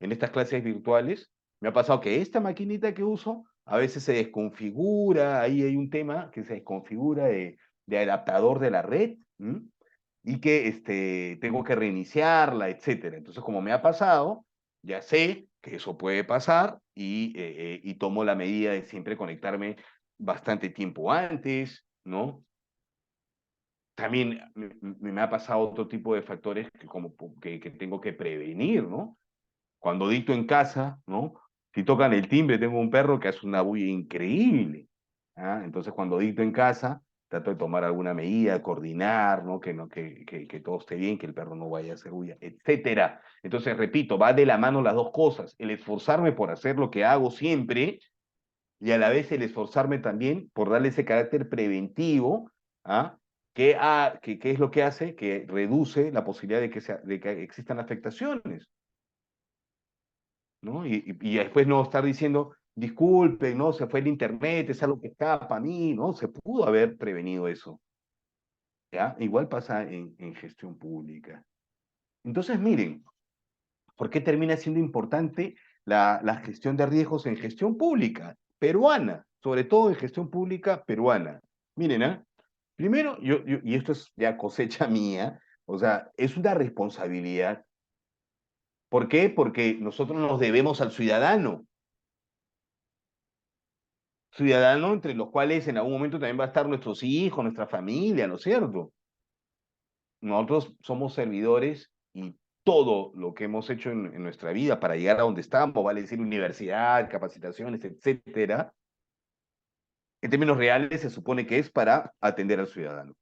en estas clases virtuales, me ha pasado que esta maquinita que uso a veces se desconfigura, ahí hay un tema que se desconfigura de adaptador de la red, ¿m? Y que tengo que reiniciarla, etcétera. Entonces, como me ha pasado, ya sé que eso puede pasar y tomo la medida de siempre conectarme bastante tiempo antes, ¿no? También me ha pasado otro tipo de factores que tengo que prevenir, ¿no? Cuando dicto en casa, ¿no? Si tocan el timbre, tengo un perro que hace una bulla increíble. ¿Ah? Entonces, cuando dicto en casa, trato de tomar alguna medida, coordinar, ¿no? Que todo esté bien, que el perro no vaya a hacer bulla, etcétera. Entonces, repito, va de la mano las dos cosas. El esforzarme por hacer lo que hago siempre y a la vez el esforzarme también por darle ese carácter preventivo, ¿ah? Que es lo que hace que reduce la posibilidad de que existan afectaciones. ¿No? Y después no estar diciendo, disculpen, ¿no? Se fue el internet, es algo que escapa a mí, ¿no? Se pudo haber prevenido eso, ¿ya? Igual pasa en gestión pública. Entonces, miren, ¿por qué termina siendo importante la gestión de riesgos en gestión pública peruana? Sobre todo en gestión pública peruana. Miren, ¿ah? Primero, y esto es ya cosecha mía, o sea, es una responsabilidad. ¿Por qué? Porque nosotros nos debemos al ciudadano entre los cuales en algún momento también va a estar nuestros hijos, nuestra familia, ¿no es cierto? Nosotros somos servidores y todo lo que hemos hecho en nuestra vida para llegar a donde estamos, vale decir universidad, capacitaciones, etcétera, en términos reales se supone que es para atender al ciudadano,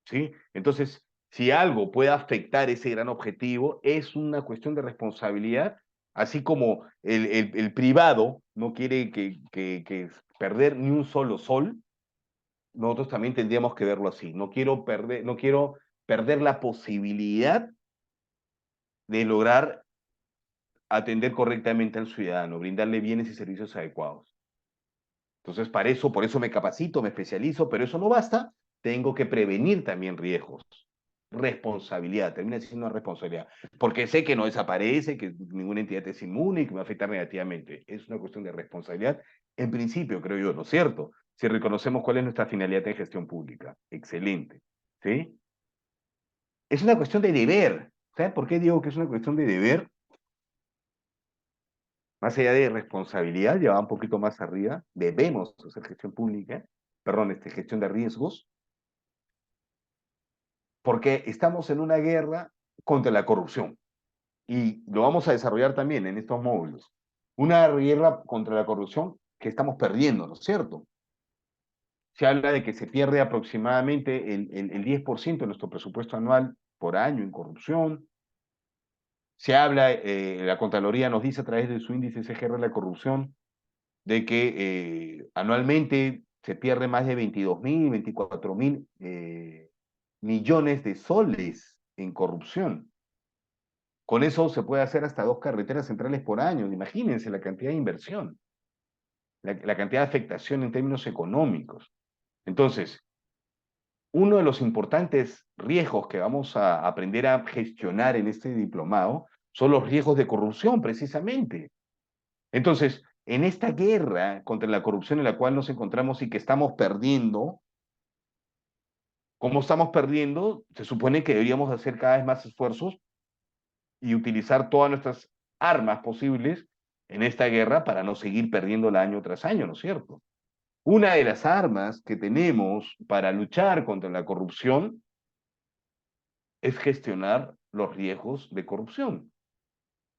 ¿sí? Entonces, si algo puede afectar ese gran objetivo, es una cuestión de responsabilidad, así como el privado no quiere que perder ni un solo sol, nosotros también tendríamos que verlo así. No quiero perder la posibilidad de lograr atender correctamente al ciudadano, brindarle bienes y servicios adecuados. Entonces, por eso me capacito, me especializo, pero eso no basta, tengo que prevenir también riesgos. Responsabilidad, termina siendo una responsabilidad, porque sé que no desaparece, que ninguna entidad es inmune y que me va a afectar negativamente. Es una cuestión de responsabilidad, en principio, creo yo, ¿no es cierto? Si reconocemos cuál es nuestra finalidad en gestión pública. Excelente. ¿Sí? Es una cuestión de deber. ¿Saben por qué digo que es una cuestión de deber? Más allá de responsabilidad, lleva un poquito más arriba, debemos hacer gestión pública, perdón, gestión de riesgos, porque estamos en una guerra contra la corrupción. Y lo vamos a desarrollar también en estos módulos. Una guerra contra la corrupción que estamos perdiendo, ¿no es cierto? Se habla de que se pierde aproximadamente el 10% de nuestro presupuesto anual por año en corrupción. Se habla, la Contraloría nos dice a través de su índice CGR de la corrupción, de que anualmente se pierde más de 22.000, 24.000 millones de soles en corrupción. Con eso se puede hacer hasta 2 carreteras centrales por año. Imagínense la cantidad de inversión, la cantidad de afectación en términos económicos. Entonces, uno de los importantes riesgos que vamos a aprender a gestionar en este diplomado son los riesgos de corrupción, precisamente. Entonces, en esta guerra contra la corrupción en la cual nos encontramos y que estamos perdiendo, como estamos perdiendo, se supone que deberíamos hacer cada vez más esfuerzos y utilizar todas nuestras armas posibles en esta guerra para no seguir perdiéndola año tras año, ¿no es cierto? Una de las armas que tenemos para luchar contra la corrupción es gestionar los riesgos de corrupción.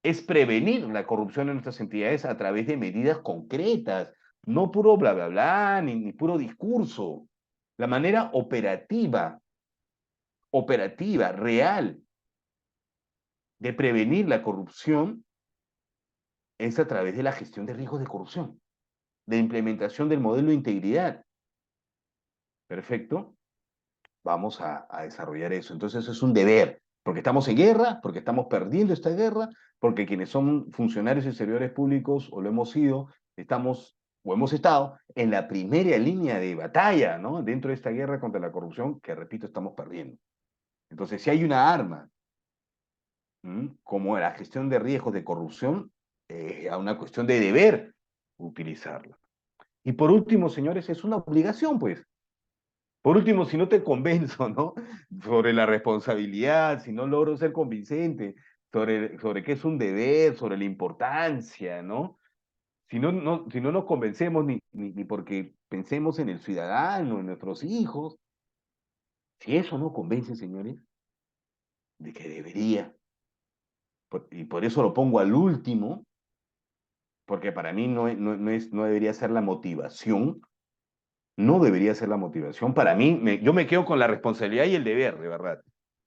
Es prevenir la corrupción en nuestras entidades a través de medidas concretas, no puro bla, bla, bla, ni puro discurso. La manera operativa, real, de prevenir la corrupción es a través de la gestión de riesgos de corrupción, de implementación del modelo de integridad. Perfecto. Vamos a desarrollar eso. Entonces es un deber, porque estamos en guerra, porque estamos perdiendo esta guerra, porque quienes son funcionarios y servidores públicos, o lo hemos sido, estamos o hemos estado en la primera línea de batalla, ¿no? Dentro de esta guerra contra la corrupción, que repito, estamos perdiendo. Entonces, si hay una arma, como la gestión de riesgos de corrupción, a una cuestión de deber utilizarla. Y por último, señores, es una obligación, pues. Por último, si no te convenzo, ¿no? Sobre la responsabilidad, si no logro ser convincente, sobre qué es un deber, sobre la importancia, ¿no? Si no nos convencemos ni porque pensemos en el ciudadano, en nuestros hijos, si eso no convence, señores, de que debería, y por eso lo pongo al último, porque para mí no debería ser la motivación, no debería ser la motivación. Para mí, yo me quedo con la responsabilidad y el deber, de verdad.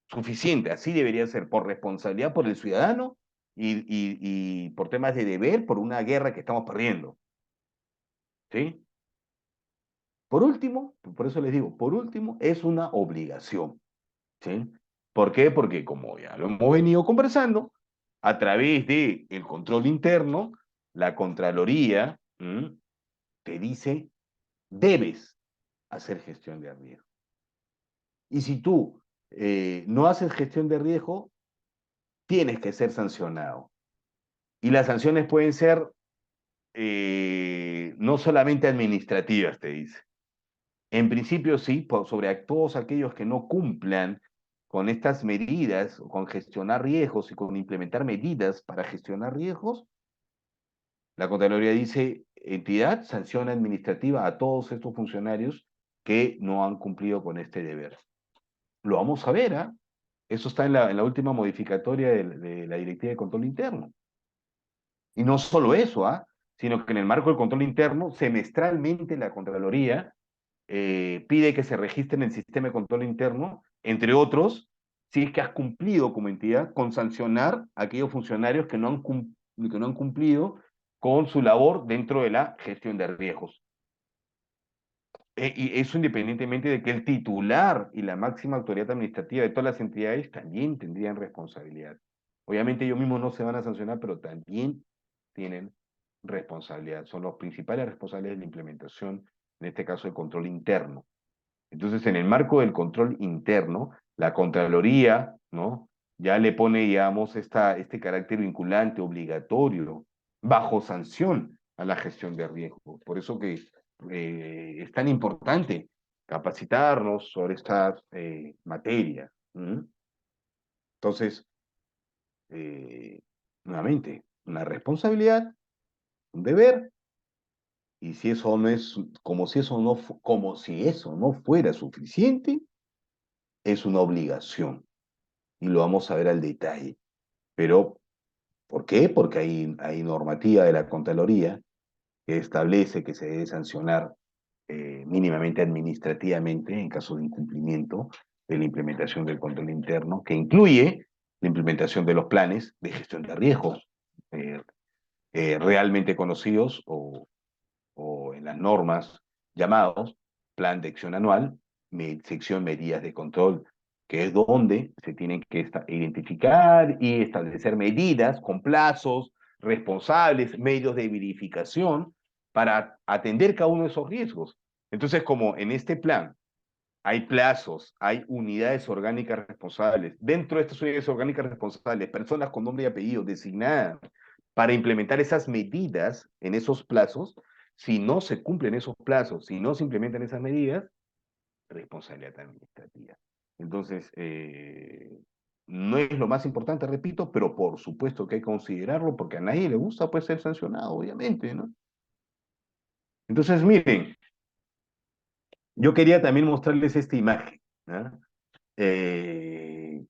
Suficiente, así debería ser, por responsabilidad por el ciudadano y por temas de deber, por una guerra que estamos perdiendo. ¿Sí? Por último, por eso les digo, por último, es una obligación. ¿Sí? ¿Por qué? Porque como ya lo hemos venido conversando, a través del control interno, la Contraloría te dice, debes hacer gestión de riesgo. Y si tú no haces gestión de riesgo, tienes que ser sancionado. Y las sanciones pueden ser no solamente administrativas, te dice. En principio sí, sobre todos aquellos que no cumplan con estas medidas, con gestionar riesgos y con implementar medidas para gestionar riesgos, la Contraloría dice, entidad, sanción administrativa a todos estos funcionarios que no han cumplido con este deber. Lo vamos a ver, ¿ah? Eso está en la última modificatoria de la Directiva de Control Interno. Y no solo eso, ¿ah? Sino que en el marco del control interno, semestralmente la Contraloría pide que se registre en el sistema de control interno, entre otros, si es que has cumplido como entidad con sancionar a aquellos funcionarios que no han cumplido con su labor dentro de la gestión de riesgos. Y eso independientemente de que el titular y la máxima autoridad administrativa de todas las entidades también tendrían responsabilidad. Obviamente ellos mismos no se van a sancionar, pero también tienen responsabilidad. Son los principales responsables de la implementación, en este caso el control interno. Entonces, en el marco del control interno, la Contraloría, ¿no? Ya le pone, digamos, este carácter vinculante, obligatorio, bajo sanción a la gestión de riesgo. Por eso que es tan importante capacitarnos sobre estas materias. Entonces, eh, nuevamente, una responsabilidad, un deber, y si eso no es, como si eso no fuera suficiente, es una obligación. Y lo vamos a ver al detalle. Pero, ¿por qué? Porque hay normativa de la Contraloría que establece que se debe sancionar mínimamente administrativamente en caso de incumplimiento de la implementación del control interno, que incluye la implementación de los planes de gestión de riesgos eh, realmente conocidos o en las normas llamados Plan de Acción Anual, sección Medidas de Control, que es donde se tienen que identificar y establecer medidas con plazos, responsables, medios de verificación para atender cada uno de esos riesgos. Entonces, como en este plan hay plazos, hay unidades orgánicas responsables, dentro de estas unidades orgánicas responsables, personas con nombre y apellido designadas para implementar esas medidas en esos plazos, si no se cumplen esos plazos, si no se implementan esas medidas, responsabilidad administrativa. Entonces, no es lo más importante, repito, pero por supuesto que hay que considerarlo porque a nadie le gusta pues ser sancionado, obviamente, ¿no? Entonces, miren, yo quería también mostrarles esta imagen, ¿no? Eh,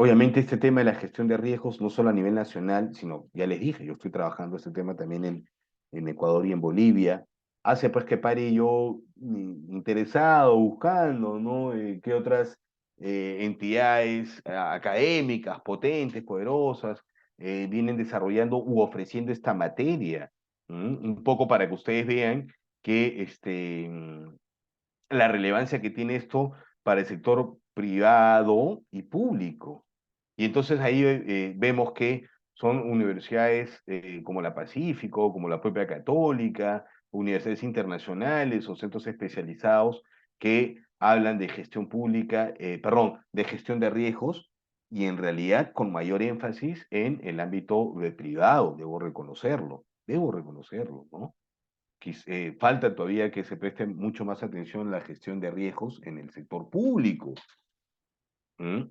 Obviamente este tema de la gestión de riesgos, no solo a nivel nacional, sino, ya les dije, yo estoy trabajando este tema también en Ecuador y en Bolivia. Hace pues que pare yo interesado, buscando, ¿no? Qué otras entidades académicas, potentes, poderosas, vienen desarrollando u ofreciendo esta materia. Un poco para que ustedes vean que la relevancia que tiene esto para el sector privado y público. Y entonces ahí vemos que son universidades como la Pacífico, como la propia Católica, universidades internacionales o centros especializados que hablan de gestión pública, perdón, de gestión de riesgos y en realidad con mayor énfasis en el ámbito privado, debo reconocerlo, ¿no? Falta todavía que se preste mucho más atención a la gestión de riesgos en el sector público. ¿Mm?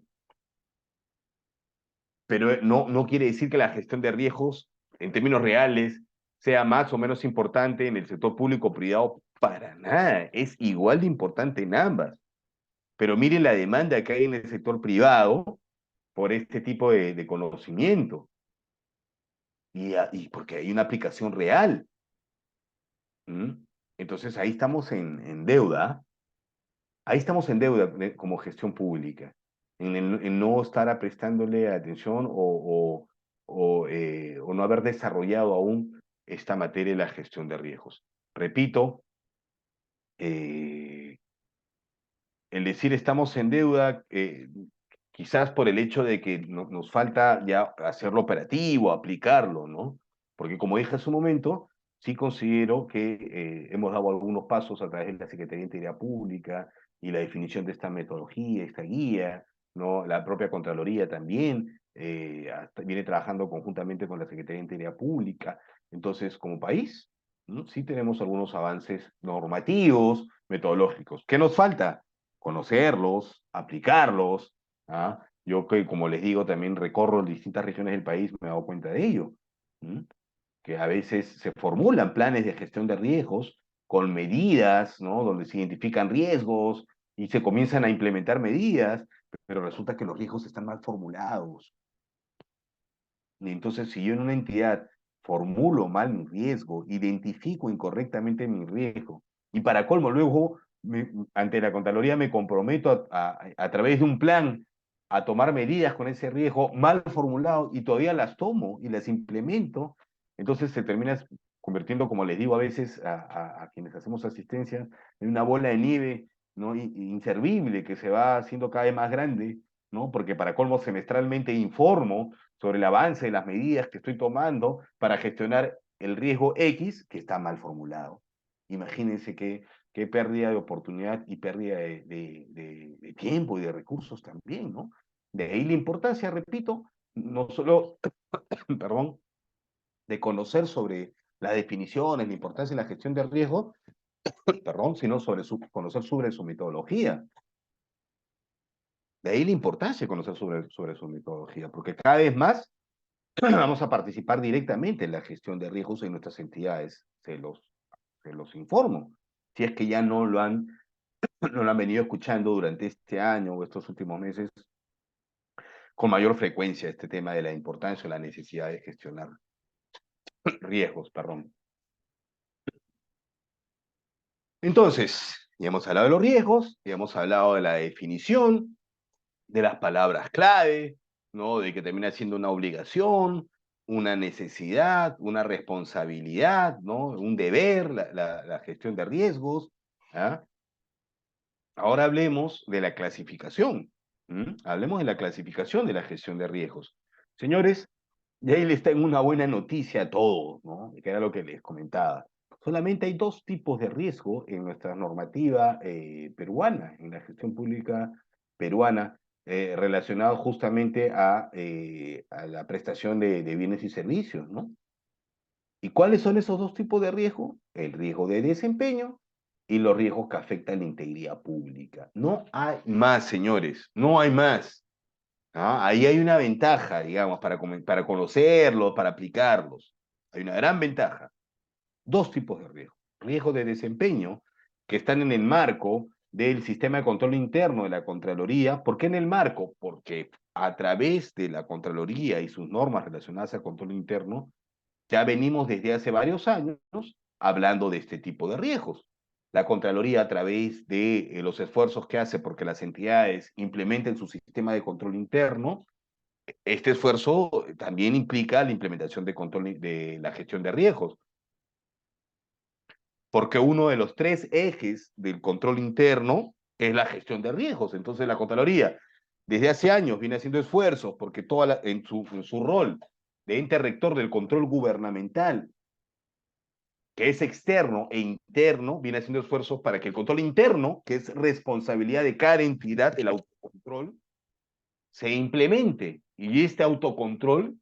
Pero no quiere decir que la gestión de riesgos, en términos reales, sea más o menos importante en el sector público o privado. Para nada, es igual de importante en ambas. Pero miren la demanda que hay en el sector privado por este tipo de conocimiento. Y porque hay una aplicación real. ¿Mm? Entonces ahí estamos en deuda. Ahí estamos en deuda como gestión pública, en no estar prestándole atención o no haber desarrollado aún esta materia de la gestión de riesgos. Repito, eh, el decir estamos en deuda, quizás por el hecho de que nos falta ya hacerlo operativo, aplicarlo, ¿no? Porque como dije hace un momento, sí considero que hemos dado algunos pasos a través de la Secretaría de Integridad Pública y la definición de esta metodología, esta guía, ¿no? La propia Contraloría también viene trabajando conjuntamente con la Secretaría de Integridad Pública. Entonces, como país, ¿no? Sí tenemos algunos avances normativos, metodológicos. ¿Qué nos falta? Conocerlos, aplicarlos. ¿Ah? Yo que, como les digo, también recorro distintas regiones del país, me he dado cuenta de ello. ¿Mm? Que a veces se formulan planes de gestión de riesgos con medidas, ¿no? Donde se identifican riesgos y se comienzan a implementar medidas, pero resulta que los riesgos están mal formulados. Y entonces, si yo en una entidad formulo mal mi riesgo, identifico incorrectamente mi riesgo, y para colmo, luego ante la Contraloría me comprometo a través de un plan a tomar medidas con ese riesgo mal formulado y todavía las tomo y las implemento, entonces se termina convirtiendo, como les digo a veces a quienes hacemos asistencia, en una bola de nieve, ¿no? Inservible que se va haciendo cada vez más grande, ¿no? Porque para colmo semestralmente informo sobre el avance de las medidas que estoy tomando para gestionar el riesgo X que está mal formulado. Imagínense qué pérdida de oportunidad y pérdida de tiempo y de recursos también, ¿no? De ahí la importancia, repito, no solo, perdón, de conocer sobre las definiciones, la importancia de la gestión de riesgo, perdón, sino conocer sobre su metodología. De ahí la importancia de conocer sobre su metodología, porque cada vez más vamos a participar directamente en la gestión de riesgos en nuestras entidades. Se los informo. Si es que ya no lo han venido escuchando durante este año o estos últimos meses con mayor frecuencia este tema de la importancia o la necesidad de gestionar riesgos, perdón. Entonces, ya hemos hablado de los riesgos, ya hemos hablado de la definición, de las palabras clave, ¿no? De que termina siendo una obligación, una necesidad, una responsabilidad, ¿no? Un deber, la gestión de riesgos. ¿Ah? Ahora hablemos de la clasificación. Hablemos de la clasificación de la gestión de riesgos. Señores, y ahí les tengo una buena noticia a todos, ¿no? Que era lo que les comentaba. Solamente hay dos tipos de riesgo en nuestra normativa peruana, en la gestión pública peruana, relacionado justamente a la prestación de bienes y servicios, ¿no? ¿Y cuáles son esos dos tipos de riesgo? El riesgo de desempeño y los riesgos que afectan la integridad pública. No hay más, señores, no hay más. ¿Ah? Ahí hay una ventaja, digamos, para conocerlos, para aplicarlos. Hay una gran ventaja. Dos tipos de riesgos. Riesgos de desempeño, que están en el marco del sistema de control interno de la Contraloría. ¿Por qué en el marco? Porque a través de la Contraloría y sus normas relacionadas al control interno, ya venimos desde hace varios años hablando de este tipo de riesgos. La Contraloría, a través de los esfuerzos que hace porque las entidades implementen su sistema de control interno, este esfuerzo también implica la implementación de control de la gestión de riesgos, porque uno de los tres ejes del control interno es la gestión de riesgos. Entonces la Contraloría desde hace años viene haciendo esfuerzos porque en su rol de ente rector del control gubernamental, que es externo e interno, viene haciendo esfuerzos para que el control interno, que es responsabilidad de cada entidad, el autocontrol, se implemente. Y este autocontrol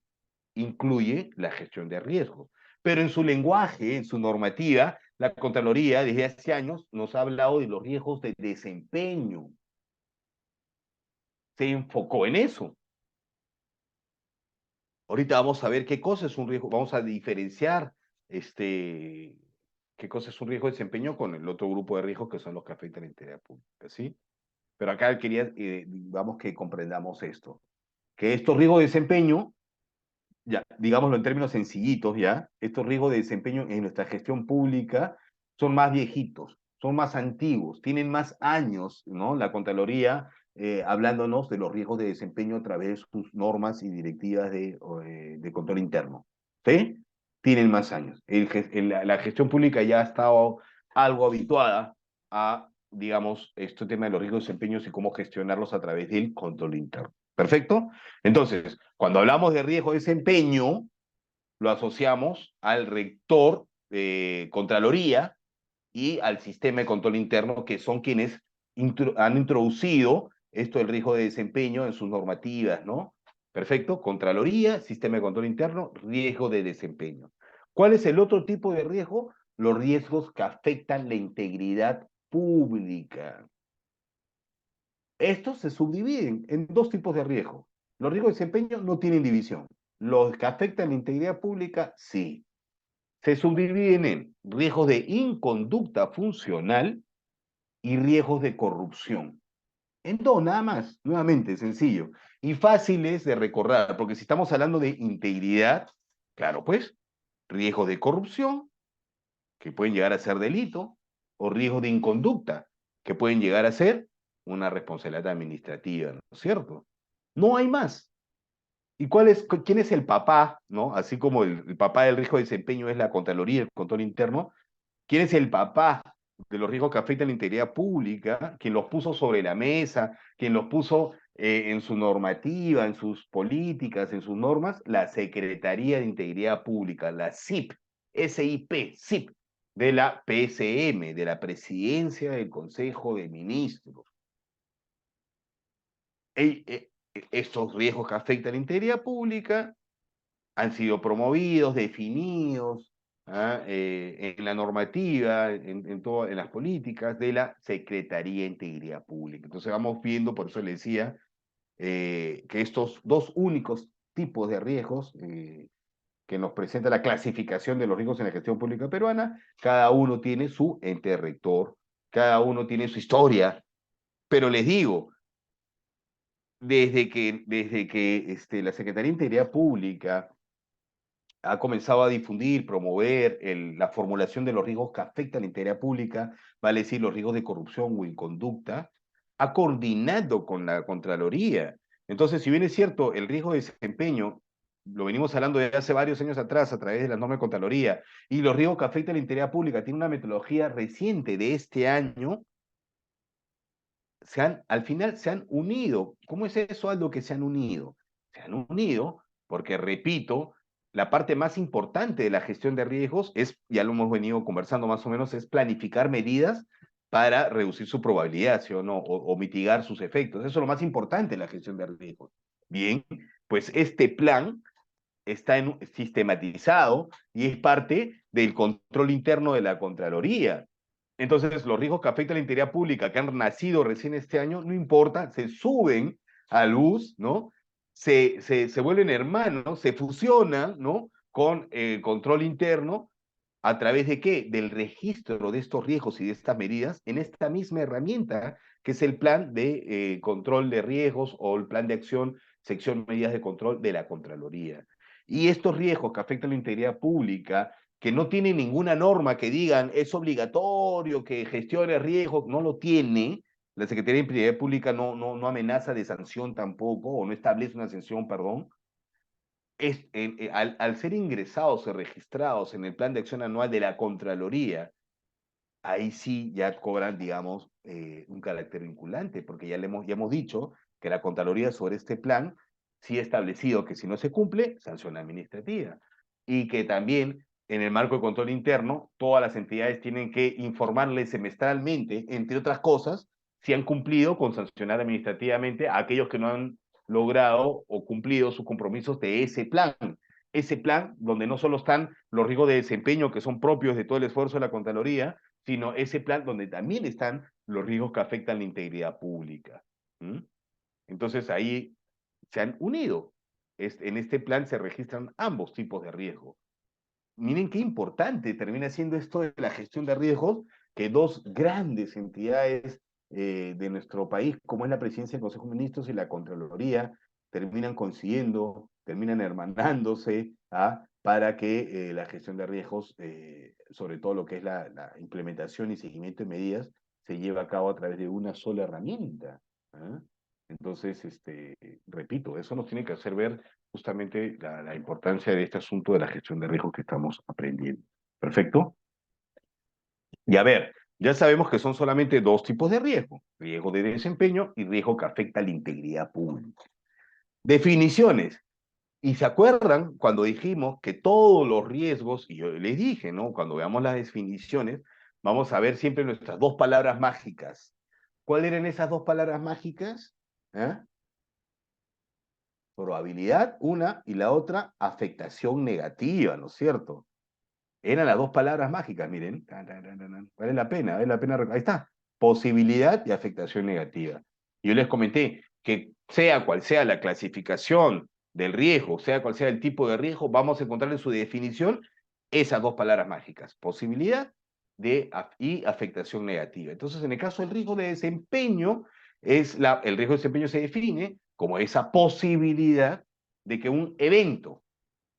incluye la gestión de riesgos. Pero en su lenguaje, en su normativa, la Contraloría desde hace años nos ha hablado de los riesgos de desempeño. Se enfocó en eso. Ahorita vamos a ver qué cosa es un riesgo, vamos a diferenciar qué cosa es un riesgo de desempeño con el otro grupo de riesgos que son los que afectan la integridad pública, ¿sí? Pero acá quería, digamos que comprendamos esto, que estos riesgos de desempeño, ya, digámoslo en términos sencillitos, ya, estos riesgos de desempeño en nuestra gestión pública son más viejitos, son más antiguos, tienen más años, ¿no? La Contraloría hablándonos de los riesgos de desempeño a través de sus normas y directivas de control interno, ¿sí? Tienen más años. La gestión pública ya ha estado algo habituada a, digamos, este tema de los riesgos de desempeño y cómo gestionarlos a través del control interno. ¿Perfecto? Entonces, cuando hablamos de riesgo de desempeño, lo asociamos al rector de Contraloría y al sistema de control interno, que son quienes han introducido esto del riesgo de desempeño en sus normativas, ¿no? Perfecto, Contraloría, sistema de control interno, riesgo de desempeño. ¿Cuál es el otro tipo de riesgo? Los riesgos que afectan la integridad pública. Estos se subdividen en dos tipos de riesgos. Los riesgos de desempeño no tienen división. Los que afectan la integridad pública, sí. Se subdividen en riesgos de inconducta funcional y riesgos de corrupción. En dos, nada más, nuevamente, sencillo. Y fáciles de recordar, porque si estamos hablando de integridad, claro, pues, riesgos de corrupción, que pueden llegar a ser delito, o riesgos de inconducta, que pueden llegar a ser una responsabilidad administrativa, ¿no es cierto? No hay más. ¿Y quién es el papá, ¿no? Así como el papá del riesgo de desempeño es la Contraloría, el control interno, ¿quién es el papá de los riesgos que afectan la integridad pública? Quien los puso sobre la mesa, quien los puso en su normativa, en sus políticas, en sus normas, la Secretaría de Integridad Pública, la SIP, SIP, SIP, de la PSM, de la Presidencia del Consejo de Ministros. Estos riesgos que afectan la integridad pública han sido promovidos, definidos en la normativa, en las políticas de la Secretaría de Integridad Pública. Entonces vamos viendo, por eso le decía, que estos dos únicos tipos de riesgos que nos presenta la clasificación de los riesgos en la gestión pública peruana, cada uno tiene su ente rector, cada uno tiene su historia, pero les digo, desde que la Secretaría de Integridad Pública ha comenzado a difundir, promover la formulación de los riesgos que afectan la integridad pública, vale decir, los riesgos de corrupción o inconducta, ha coordinado con la Contraloría. Entonces, si bien es cierto, el riesgo de desempeño, lo venimos hablando desde hace varios años atrás a través de la norma de Contraloría, y los riesgos que afectan la integridad pública tiene una metodología reciente de este año, al final se han unido. ¿Cómo es eso, Aldo, que se han unido? Se han unido porque, repito, la parte más importante de la gestión de riesgos es, ya lo hemos venido conversando más o menos, es planificar medidas para reducir su probabilidad, ¿sí o no? O mitigar sus efectos. Eso es lo más importante de la gestión de riesgos. Bien, pues este plan está sistematizado y es parte del control interno de la Contraloría. Entonces, los riesgos que afectan a la integridad pública, que han nacido recién este año, no importa, se suben al bus, ¿no? Se vuelven hermanos, se fusionan, ¿no? Con control interno, ¿a través de qué? Del registro de estos riesgos y de estas medidas en esta misma herramienta, que es el plan de control de riesgos o el plan de acción, sección medidas de control de la Contraloría. Y estos riesgos que afectan la integridad pública, que no tiene ninguna norma que digan es obligatorio que gestione riesgos, no lo tiene. La Secretaría de Integridad Pública no amenaza de sanción tampoco, o no establece una sanción, perdón. Al ser ingresados o registrados en el plan de acción anual de la Contraloría, ahí sí ya cobran, digamos, un carácter vinculante, porque ya hemos dicho que la Contraloría sobre este plan sí ha establecido que si no se cumple, sanción administrativa. Y que también en el marco de control interno, todas las entidades tienen que informarle semestralmente, entre otras cosas, si han cumplido con sancionar administrativamente a aquellos que no han logrado o cumplido sus compromisos de ese plan. Ese plan donde no solo están los riesgos de desempeño que son propios de todo el esfuerzo de la Contraloría, sino ese plan donde también están los riesgos que afectan la integridad pública. ¿Mm? Entonces ahí se han unido. En este plan se registran ambos tipos de riesgo. Miren qué importante termina siendo esto de la gestión de riesgos, que dos grandes entidades de nuestro país, como es la Presidencia del Consejo de Ministros y la Contraloría, terminan coincidiendo, terminan hermanándose para que la gestión de riesgos, sobre todo lo que es la implementación y seguimiento de medidas, se lleve a cabo a través de una sola herramienta. ¿Ah? Entonces, repito, eso nos tiene que hacer ver justamente la importancia de este asunto de la gestión de riesgos que estamos aprendiendo. ¿Perfecto? Y a ver, ya sabemos que son solamente dos tipos de riesgo: riesgo de desempeño y riesgo que afecta a la integridad pública. Definiciones. Y se acuerdan cuando dijimos que todos los riesgos, y yo les dije, ¿no? Cuando veamos las definiciones, vamos a ver siempre nuestras dos palabras mágicas. ¿Cuáles eran esas dos palabras mágicas? ¿Eh? Probabilidad, una, y la otra, afectación negativa, ¿no es cierto? Eran las dos palabras mágicas, miren. Vale la pena, ahí está. Posibilidad y afectación negativa. Yo les comenté que sea cual sea la clasificación del riesgo, sea cual sea el tipo de riesgo, vamos a encontrar en su definición esas dos palabras mágicas: posibilidad y afectación negativa. Entonces, en el caso del riesgo de desempeño, el riesgo de desempeño se define como esa posibilidad de que un evento,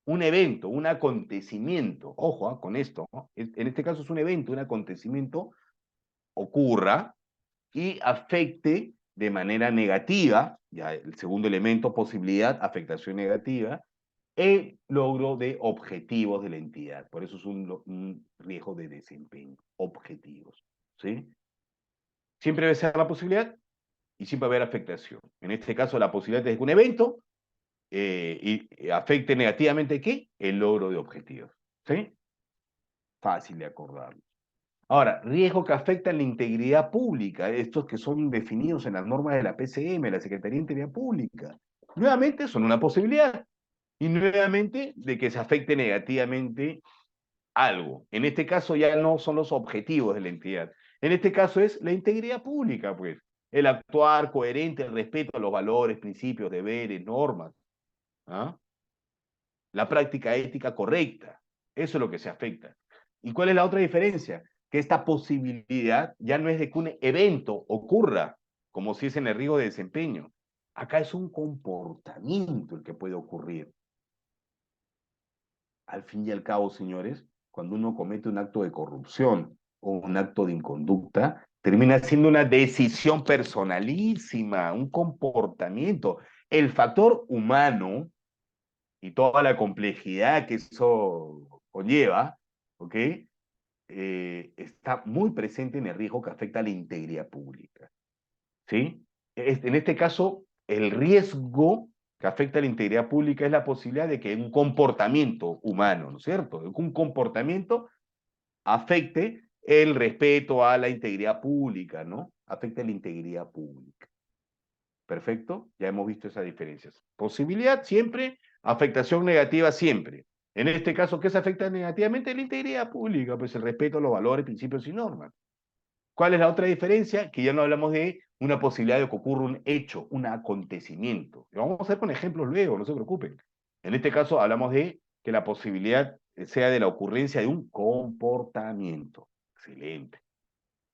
un acontecimiento, ojo con esto, ¿no? En este caso es un evento, un acontecimiento, ocurra y afecte de manera negativa, ya el segundo elemento, posibilidad, afectación negativa, el logro de objetivos de la entidad. Por eso es un riesgo de desempeño, objetivos, ¿sí? Siempre debe ser la posibilidad y siempre va a haber afectación. En este caso, la posibilidad es que un evento y afecte negativamente ¿qué? El logro de objetivos. ¿Sí? Fácil de acordar. Ahora, riesgo que afecta la integridad pública, estos que son definidos en las normas de la PCM, la Secretaría de Integridad Pública. Nuevamente son una posibilidad. Y nuevamente de que se afecte negativamente algo. En este caso ya no son los objetivos de la entidad. En este caso es la integridad pública, pues. El actuar coherente, el respeto a los valores, principios, deberes, normas. ¿Ah? La práctica ética correcta. Eso es lo que se afecta. ¿Y cuál es la otra diferencia? Que esta posibilidad ya no es de que un evento ocurra, como si es en el riesgo de desempeño. Acá es un comportamiento el que puede ocurrir. Al fin y al cabo, señores, cuando uno comete un acto de corrupción o un acto de inconducta, termina siendo una decisión personalísima, un comportamiento. El factor humano y toda la complejidad que eso conlleva, ¿ok? Está muy presente en el riesgo que afecta a la integridad pública, ¿sí? En este caso, el riesgo que afecta a la integridad pública es la posibilidad de que un comportamiento humano, ¿no es cierto? De que un comportamiento afecte el respeto a la integridad pública, ¿no? Afecta la integridad pública. Perfecto, ya hemos visto esas diferencias. Posibilidad siempre, afectación negativa siempre. En este caso, ¿qué se afecta negativamente? La integridad pública, pues el respeto a los valores, principios y normas. ¿Cuál es la otra diferencia? Que ya no hablamos de una posibilidad de que ocurra un hecho, un acontecimiento. Lo vamos a hacer con ejemplos luego, no se preocupen. En este caso hablamos de que la posibilidad sea de la ocurrencia de un comportamiento. Excelente.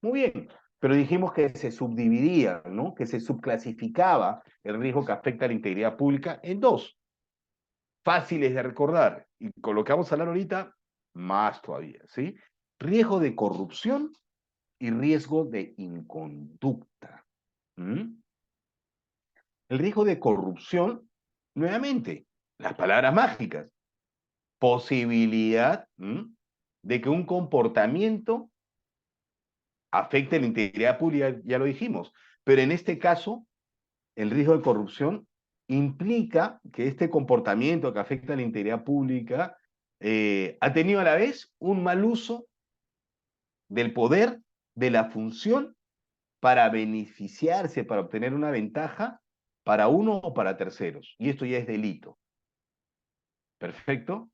Muy bien, pero dijimos que se subdividía, ¿no? Que se subclasificaba el riesgo que afecta a la integridad pública en dos, fáciles de recordar, y con lo que vamos a hablar ahorita, más todavía, ¿sí? Riesgo de corrupción y riesgo de inconducta. ¿Mm? El riesgo de corrupción, nuevamente, las palabras mágicas, posibilidad de que un comportamiento afecte la integridad pública, ya lo dijimos, pero en este caso, el riesgo de corrupción implica que este comportamiento que afecta a la integridad pública ha tenido a la vez un mal uso del poder, de la función, para beneficiarse, para obtener una ventaja para uno o para terceros. Y esto ya es delito. ¿Perfecto?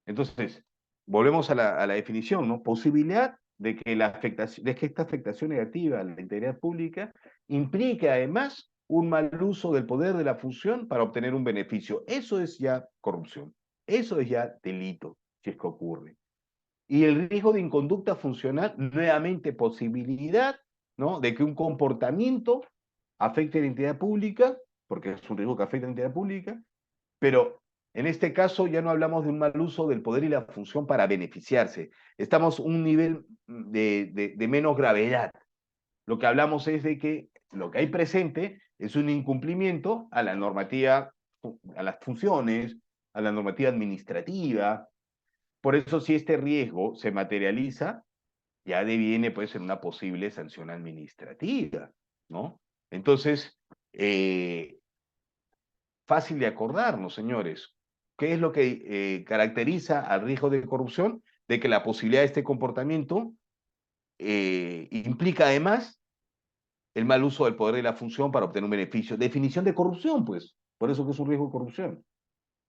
Entonces, volvemos a la definición, ¿no? Posibilidad de que, de que esta afectación negativa a la integridad pública implique además un mal uso del poder de la función para obtener un beneficio. Eso es ya corrupción. Eso es ya delito, si es que ocurre. Y el riesgo de inconducta funcional, nuevamente posibilidad, ¿no? De que un comportamiento afecte a la integridad pública, porque es un riesgo que afecta a la integridad pública, pero en este caso ya no hablamos de un mal uso del poder y la función para beneficiarse. Estamos un nivel de menos gravedad. Lo que hablamos es de que lo que hay presente es un incumplimiento a la normativa, a las funciones, a la normativa administrativa. Por eso, si este riesgo se materializa, ya deviene pues en una posible sanción administrativa, ¿no? Entonces, fácil de acordarnos, señores. ¿Qué es lo que caracteriza al riesgo de corrupción? De que la posibilidad de este comportamiento implica además el mal uso del poder y la función para obtener un beneficio. Definición de corrupción, pues. Por eso que es un riesgo de corrupción.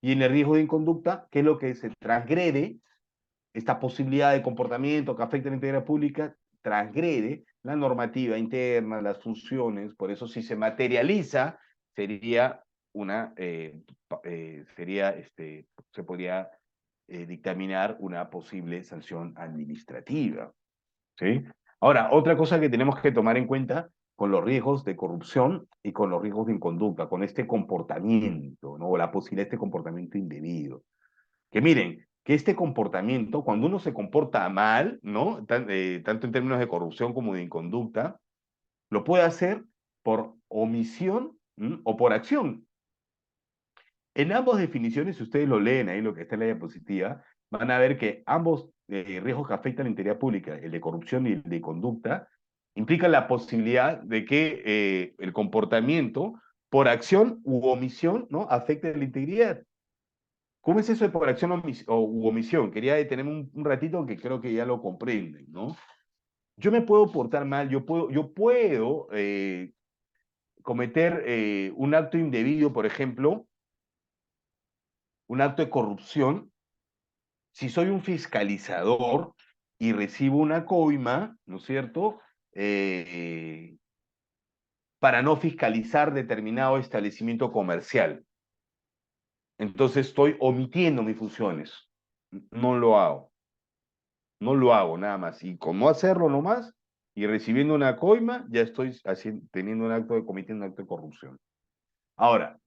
Y en el riesgo de inconducta, ¿qué es lo que se transgrede? Esta posibilidad de comportamiento que afecta a la integridad pública transgrede la normativa interna, las funciones, por eso si se materializa sería se podría dictaminar una posible sanción administrativa. ¿Sí? Ahora, otra cosa que tenemos que tomar en cuenta con los riesgos de corrupción y con los riesgos de inconducta, con este comportamiento, ¿no? O la posibilidad de este comportamiento indebido. Que miren, que este comportamiento, cuando uno se comporta mal, ¿no? Tanto en términos de corrupción como de inconducta, lo puede hacer por omisión o por acción. En ambas definiciones, si ustedes lo leen ahí, lo que está en la diapositiva, van a ver que ambos riesgos que afectan la integridad pública, el de corrupción y el de conducta, implican la posibilidad de que el comportamiento, por acción u omisión, ¿no? afecte la integridad. ¿Cómo es eso de por acción u omisión? Quería detenerme un ratito que creo que ya lo comprenden, ¿no? Yo me puedo portar mal, yo puedo cometer un acto indebido, por ejemplo, un acto de corrupción, si soy un fiscalizador y recibo una coima, ¿no es cierto? Para no fiscalizar determinado establecimiento comercial. Entonces estoy omitiendo mis funciones. No lo hago. No lo hago nada más. Y con no hacerlo nomás y recibiendo una coima, ya estoy teniendo un acto cometiendo un acto de corrupción. Ahora,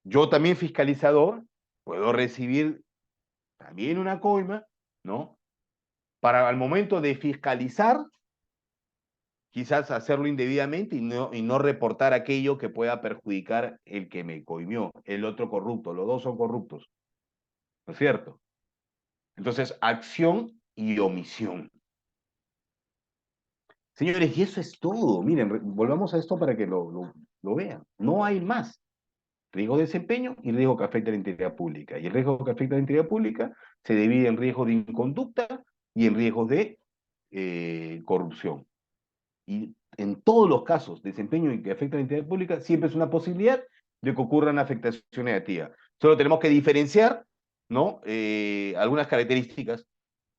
yo también fiscalizador, puedo recibir también una coima, ¿no? Para al momento de fiscalizar, quizás hacerlo indebidamente y no reportar aquello que pueda perjudicar el que me coimió, el otro corrupto. Los dos son corruptos, ¿no es cierto? Entonces, acción y omisión. Señores, y eso es todo. Miren, volvamos a esto para que lo vean. No hay más. Riesgo de desempeño y riesgo que afecta a la integridad pública. Y el riesgo que afecta a la integridad pública se divide en riesgo de inconducta y en riesgos de corrupción. Y en todos los casos de desempeño que afecta a la integridad pública, siempre es una posibilidad de que ocurra una afectación negativa. Solo tenemos que diferenciar, ¿no? Algunas características.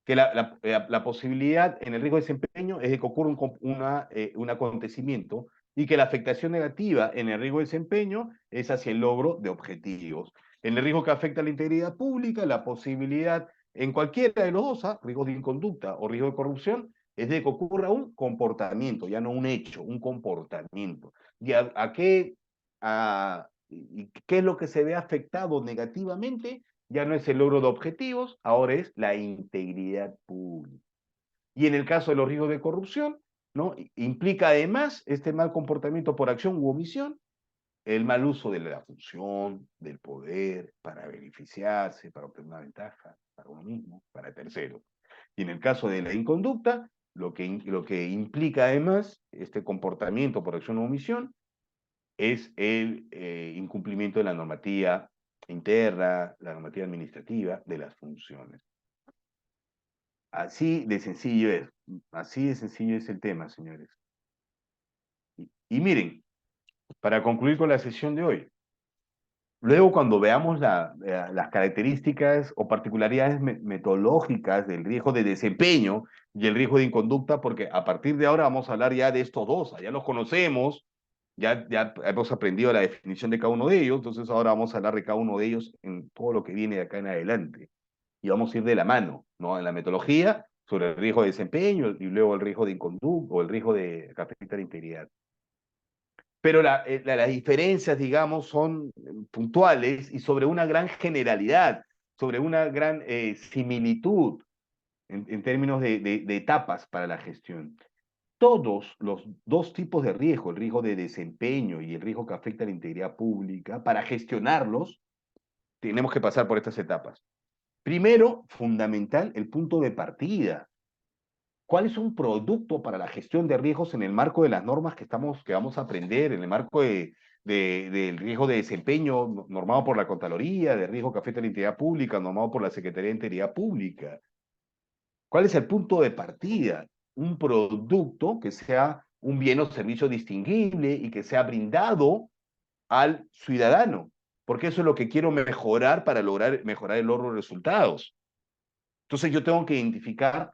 que la posibilidad en el riesgo de desempeño es de que ocurra un acontecimiento y que la afectación negativa en el riesgo de desempeño es hacia el logro de objetivos. En el riesgo que afecta a la integridad pública, la posibilidad en cualquiera de los dos, riesgo de inconducta o riesgo de corrupción, es de que ocurra un comportamiento, ya no un hecho, un comportamiento. ¿Y qué es lo que se ve afectado negativamente? Ya no es el logro de objetivos, ahora es la integridad pública. Y en el caso de los riesgos de corrupción, ¿no? Implica además este mal comportamiento por acción u omisión, el mal uso de la función, del poder, para beneficiarse, para obtener una ventaja, para uno mismo, para terceros. Y en el caso de la inconducta, lo que implica además este comportamiento por acción u omisión es el incumplimiento de la normativa interna, la normativa administrativa de las funciones. Así de sencillo es, así de sencillo es el tema, señores. Y miren, para concluir con la sesión de hoy, luego cuando veamos las características o particularidades metodológicas del riesgo de desempeño y el riesgo de inconducta, porque a partir de ahora vamos a hablar ya de estos dos, ya los conocemos, ya hemos aprendido la definición de cada uno de ellos, entonces ahora vamos a hablar de cada uno de ellos en todo lo que viene de acá en adelante. Y vamos a ir de la mano, ¿no? En la metodología sobre el riesgo de desempeño y luego el riesgo de inconducta o el riesgo de que afecta la integridad. Pero las diferencias, digamos, son puntuales y sobre una gran generalidad, sobre una gran similitud en términos de etapas para la gestión. Todos los dos tipos de riesgo, el riesgo de desempeño y el riesgo que afecta a la integridad pública, para gestionarlos, tenemos que pasar por estas etapas. Primero, fundamental, el punto de partida. ¿Cuál es un producto para la gestión de riesgos en el marco de las normas que vamos a aprender, en el marco del riesgo de desempeño normado por la Contraloría, de riesgo que afecta a la integridad pública, normado por la Secretaría de Integridad Pública? ¿Cuál es el punto de partida? Un producto que sea un bien o servicio distinguible y que sea brindado al ciudadano, porque eso es lo que quiero mejorar para mejorar el logro de resultados. Entonces yo tengo que identificar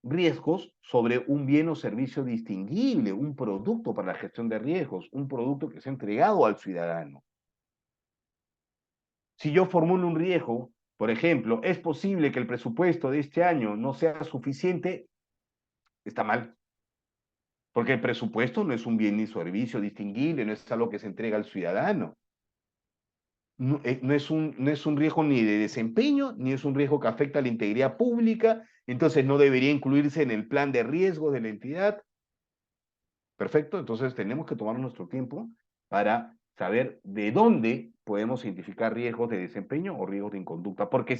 riesgos sobre un bien o servicio distinguible, un producto para la gestión de riesgos, un producto que sea entregado al ciudadano. Si yo formulo un riesgo, por ejemplo, es posible que el presupuesto de este año no sea suficiente, está mal. Porque el presupuesto no es un bien ni servicio distinguible, no es algo que se entrega al ciudadano. No es un riesgo ni de desempeño, ni es un riesgo que afecta a la integridad pública, entonces no debería incluirse en el plan de riesgos de la entidad. Perfecto, entonces tenemos que tomar nuestro tiempo para saber de dónde podemos identificar riesgos de desempeño o riesgos de inconducta, porque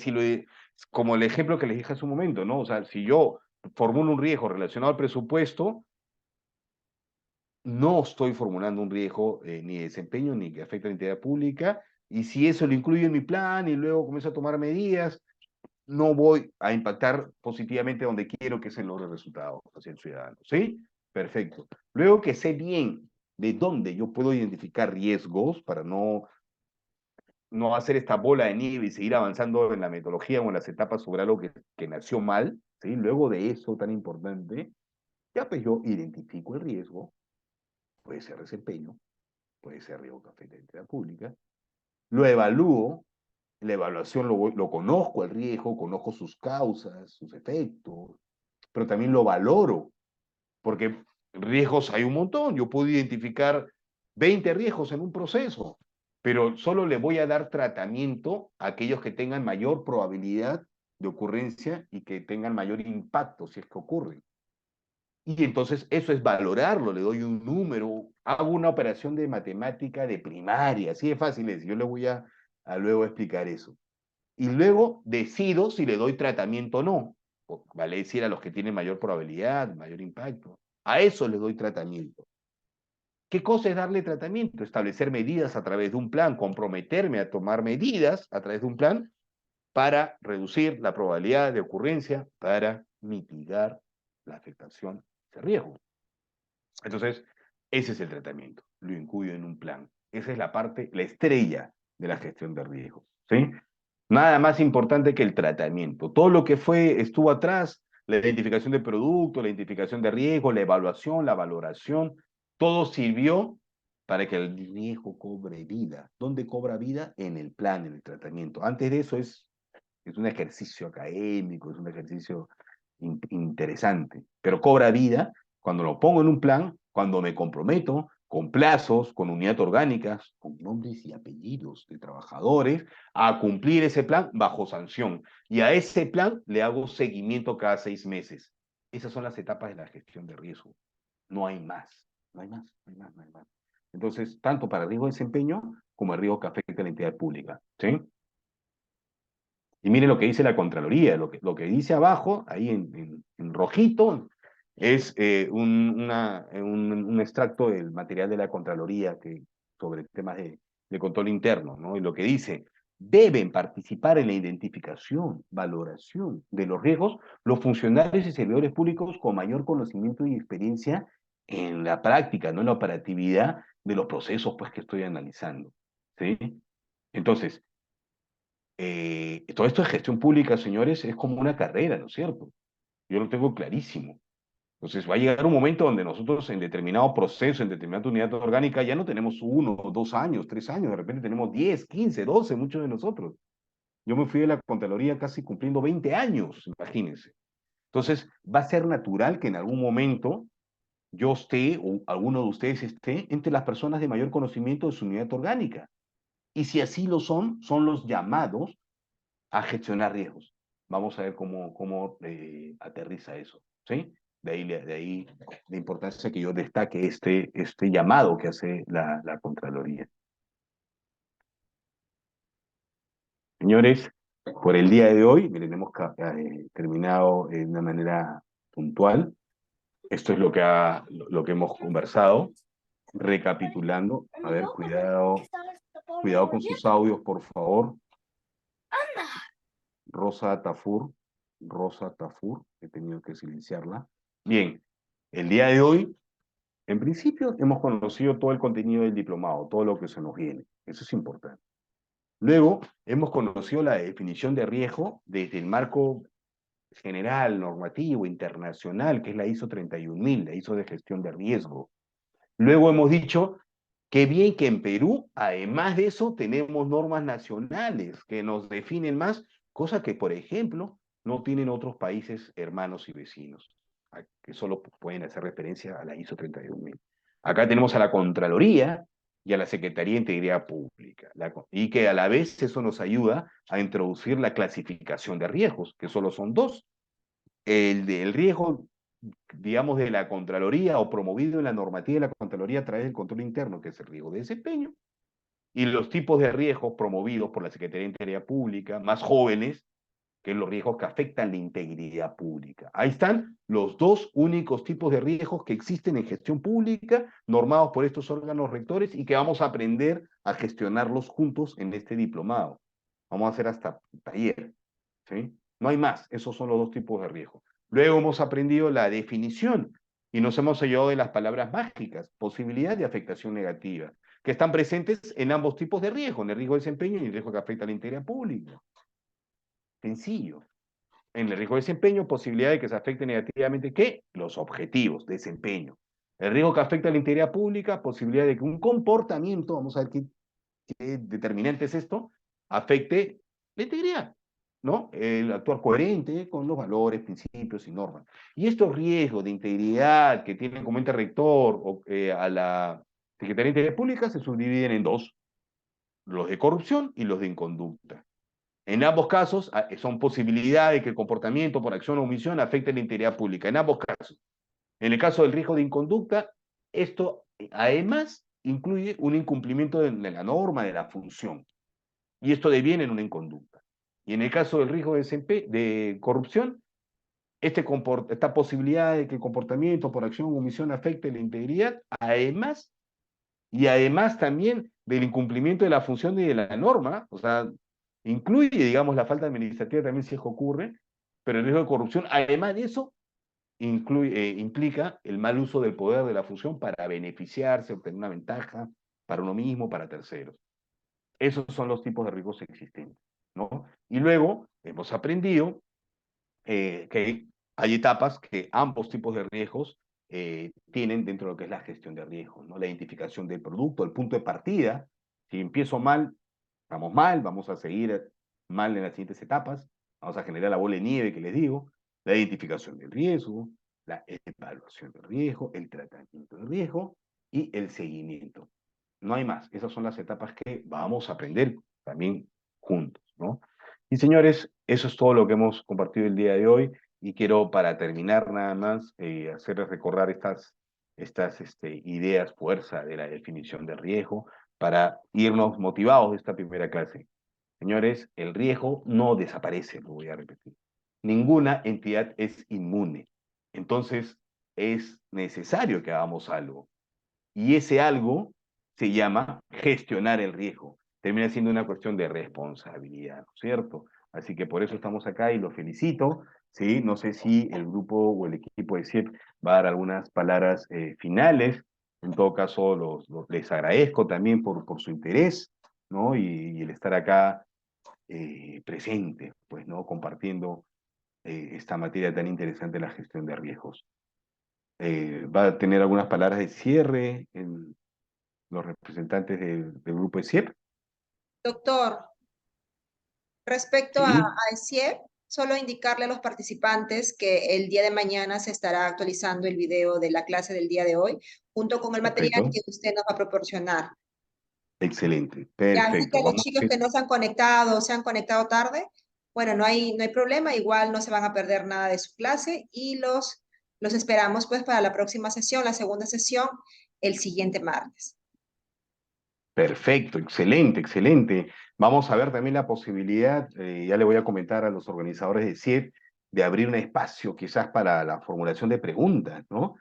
como el ejemplo que les dije hace un momento, ¿no? O sea, si yo formulo un riesgo relacionado al presupuesto, no estoy formulando un riesgo ni de desempeño ni que afecte a la integridad pública, y si eso lo incluyo en mi plan y luego comienzo a tomar medidas, no voy a impactar positivamente donde quiero, que es en los resultados hacia el ciudadano, ¿sí? Perfecto. Luego que sé bien de dónde yo puedo identificar riesgos para no hacer esta bola de nieve y seguir avanzando en la metodología o en las etapas sobre algo que nació mal, ¿sí? Luego de eso tan importante, ya pues yo identifico el riesgo, puede ser desempeño, puede ser riesgo que afecta a la entidad pública, lo evalúo, la evaluación lo conozco el riesgo, conozco sus causas, sus efectos, pero también lo valoro, porque riesgos hay un montón. Yo puedo identificar 20 riesgos en un proceso, pero solo le voy a dar tratamiento a aquellos que tengan mayor probabilidad de ocurrencia y que tengan mayor impacto si es que ocurren. Y entonces eso es valorarlo, le doy un número, hago una operación de matemática de primaria, así de fácil es, yo le voy a luego explicar eso. Y luego decido si le doy tratamiento o no, vale decir a los que tienen mayor probabilidad, mayor impacto, a eso le doy tratamiento. ¿Qué cosa es darle tratamiento? Establecer medidas a través de un plan, comprometerme a tomar medidas a través de un plan para reducir la probabilidad de ocurrencia, para mitigar la afectación de riesgo. Entonces, ese es el tratamiento, lo incluyo en un plan. Esa es la parte, la estrella de la gestión de riesgos, ¿sí? Nada más importante que el tratamiento. Todo lo que estuvo atrás, la identificación de producto, la identificación de riesgo, la evaluación, la valoración, todo sirvió para que el riesgo cobre vida. ¿Dónde cobra vida? En el plan, en el tratamiento. Antes de eso es un ejercicio académico, es un ejercicio interesante, pero cobra vida cuando lo pongo en un plan, cuando me comprometo con plazos, con unidades orgánicas, con nombres y apellidos de trabajadores, a cumplir ese plan bajo sanción. Y a ese plan le hago seguimiento cada 6 meses. Esas son las etapas de la gestión de riesgo. No hay más, no hay más, no hay más, no hay más. Entonces, tanto para el riesgo de desempeño como el riesgo que afecta a la entidad pública. ¿Sí? Y miren lo que dice la Contraloría, lo que dice abajo, ahí en rojito, es un extracto del material de la Contraloría sobre temas de control interno, ¿no? Y lo que dice, deben participar en la identificación, valoración de los riesgos los funcionarios y servidores públicos con mayor conocimiento y experiencia en la práctica, no en la operatividad de los procesos pues, que estoy analizando. ¿Sí? Entonces, todo esto de gestión pública, señores, es como una carrera, ¿no es cierto? Yo lo tengo clarísimo. Entonces va a llegar un momento donde nosotros en determinado proceso, en determinada unidad orgánica, ya no tenemos 1, 2 años, 3 años, de repente tenemos 10, 15, 12, muchos de nosotros. Yo me fui de la Contraloría casi cumpliendo 20 años, imagínense. Entonces va a ser natural que en algún momento yo esté, o alguno de ustedes esté, entre las personas de mayor conocimiento de su unidad orgánica. Y si así lo son los llamados a gestionar riesgos. Vamos a ver cómo aterriza eso, ¿sí? De ahí la importancia que yo destaque este llamado que hace la Contraloría. Señores, por el día de hoy, miren, hemos terminado de una manera puntual. Esto es lo que hemos conversado. Recapitulando, a ver, cuidado con sus audios, por favor. Rosa Tafur, he tenido que silenciarla. Bien, el día de hoy, en principio, hemos conocido todo el contenido del diplomado, todo lo que se nos viene. Eso es importante. Luego, hemos conocido la definición de riesgo desde el marco general, normativo, internacional, que es la ISO 31000, la ISO de gestión de riesgo. Luego hemos dicho que bien que en Perú, además de eso, tenemos normas nacionales que nos definen más, cosa que, por ejemplo, no tienen otros países hermanos y vecinos, que solo pueden hacer referencia a la ISO 31000. Acá tenemos a la Contraloría y a la Secretaría de Integridad Pública, y que a la vez eso nos ayuda a introducir la clasificación de riesgos, que solo son dos. El del riesgo, digamos, de la Contraloría o promovido en la normativa de la Contraloría a través del control interno, que es el riesgo de desempeño, y los tipos de riesgos promovidos por la Secretaría de Integridad Pública, más jóvenes, que son los riesgos que afectan la integridad pública. Ahí están los dos únicos tipos de riesgos que existen en gestión pública, normados por estos órganos rectores y que vamos a aprender a gestionarlos juntos en este diplomado. Vamos a hacer hasta taller, ¿sí? No hay más, esos son los dos tipos de riesgos. Luego hemos aprendido la definición y nos hemos ayudado de las palabras mágicas, posibilidad de afectación negativa, que están presentes en ambos tipos de riesgo, en el riesgo de desempeño y el riesgo que afecta a la integridad pública. Sencillo. En el riesgo de desempeño, posibilidad de que se afecte negativamente, ¿qué? Los objetivos, desempeño. El riesgo que afecta a la integridad pública, posibilidad de que un comportamiento, vamos a ver qué determinante es esto, afecte la integridad, ¿no? El actuar coherente con los valores, principios y normas. Y estos riesgos de integridad que tienen como ente rector a la Secretaría de Integridad Pública se subdividen en dos, los de corrupción y los de inconducta. En ambos casos son posibilidades de que el comportamiento por acción o omisión afecte la integridad pública. En ambos casos. En el caso del riesgo de inconducta, esto además incluye un incumplimiento de la norma, de la función. Y esto deviene en una inconducta. Y en el caso del riesgo de corrupción, esta posibilidad de que el comportamiento por acción o omisión afecte la integridad, además también del incumplimiento de la función y de la norma, o sea, incluye, digamos, la falta administrativa también si eso ocurre, pero el riesgo de corrupción, además de eso, implica el mal uso del poder de la función para beneficiarse, obtener una ventaja para uno mismo, para terceros. Esos son los tipos de riesgos existentes. ¿no? Y luego hemos aprendido que hay etapas que ambos tipos de riesgos tienen dentro de lo que es la gestión de riesgos, ¿no? La identificación del producto, el punto de partida. Si empiezo mal, estamos mal, vamos a seguir mal en las siguientes etapas, vamos a generar la bola de nieve que les digo, la identificación del riesgo, la evaluación del riesgo, el tratamiento del riesgo y el seguimiento. No hay más, esas son las etapas que vamos a aprender también juntos, ¿no? Y señores, eso es todo lo que hemos compartido el día de hoy y quiero para terminar nada más hacerles recordar estas ideas fuerza de la definición de riesgo para irnos motivados de esta primera clase. Señores, el riesgo no desaparece, lo voy a repetir. Ninguna entidad es inmune. Entonces, es necesario que hagamos algo. Y ese algo se llama gestionar el riesgo. Termina siendo una cuestión de responsabilidad, ¿no es cierto? Así que por eso estamos acá y los felicito. ¿Sí? No sé si el grupo o el equipo de CIEP va a dar algunas palabras finales. En todo caso, les agradezco también por su interés, ¿no? Y el estar acá presente, pues, ¿no? Compartiendo esta materia tan interesante, la gestión de riesgos. ¿Va a tener algunas palabras de cierre en los representantes del grupo de CIEP? Doctor, respecto a Sí, ESIEP, solo indicarle a los participantes que el día de mañana se estará actualizando el video de la clase del día de hoy, junto con el material perfecto, que usted nos va a proporcionar. excelente, Ya, así que perfecto. los Vamos a chicos ver. que no se han conectado o se han conectado tarde, bueno, no hay problema, igual no se van a perder nada de su clase y los esperamos pues para la próxima sesión, la segunda sesión, el siguiente martes. Perfecto, excelente, excelente. Vamos a ver también la posibilidad, ya le voy a comentar a los organizadores de CIEP, de abrir un espacio quizás para la formulación de preguntas, ¿no?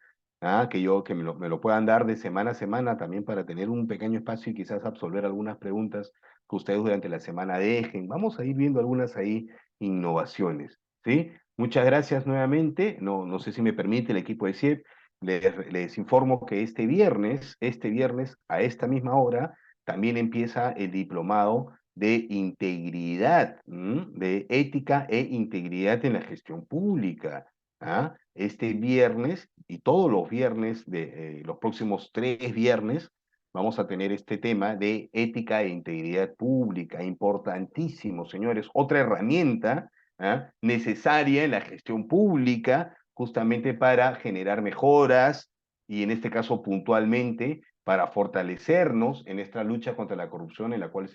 Que me lo puedan dar de semana a semana también para tener un pequeño espacio y quizás absolver algunas preguntas que ustedes durante la semana dejen. Vamos a ir viendo algunas ahí innovaciones, ¿sí? Muchas gracias nuevamente. No sé si me permite el equipo de CIEP. Les informo que este viernes a esta misma hora, también empieza el diplomado de integridad, de ética e integridad en la gestión pública. Este viernes y todos los viernes de los próximos 3 viernes vamos a tener este tema de ética e integridad pública, importantísimo, señores, otra herramienta necesaria en la gestión pública justamente para generar mejoras y en este caso puntualmente para fortalecernos en esta lucha contra la corrupción en la cual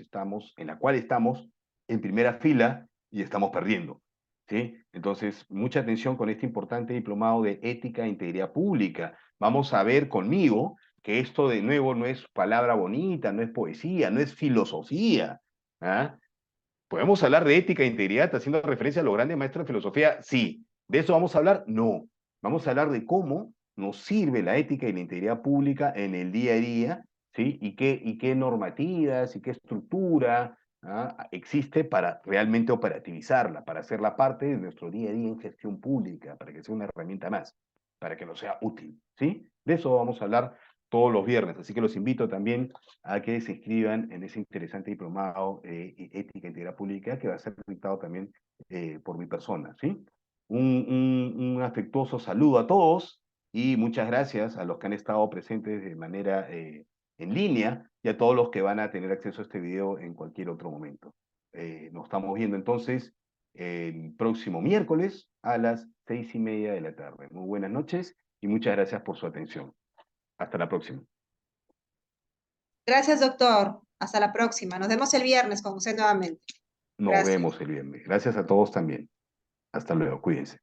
estamos en primera fila y estamos perdiendo. ¿Sí? Entonces, mucha atención con este importante diplomado de ética e integridad pública. Vamos a ver conmigo que esto de nuevo no es palabra bonita, no es poesía, no es filosofía. ¿Ah? ¿Podemos hablar de ética e integridad haciendo referencia a los grandes maestros de filosofía? Sí. ¿De eso vamos a hablar? No. Vamos a hablar de cómo nos sirve la ética y la integridad pública en el día a día, ¿sí? Y qué normativas y qué estructura existe para realmente operativizarla, para hacerla parte de nuestro día a día en gestión pública, para que sea una herramienta más, para que nos sea útil, ¿sí? De eso vamos a hablar todos los viernes, así que los invito también a que se inscriban en ese interesante diplomado Ética e Integridad Pública que va a ser dictado también por mi persona, ¿sí? Un afectuoso saludo a todos y muchas gracias a los que han estado presentes de manera en línea y a todos los que van a tener acceso a este video en cualquier otro momento. Nos estamos viendo entonces el próximo miércoles a las 6:30 de la tarde. Muy buenas noches y muchas gracias por su atención. Hasta la próxima. Gracias, doctor. Hasta la próxima. Nos vemos el viernes con usted nuevamente. Nos Gracias. vemos el viernes. Gracias a todos también. Hasta luego. Cuídense.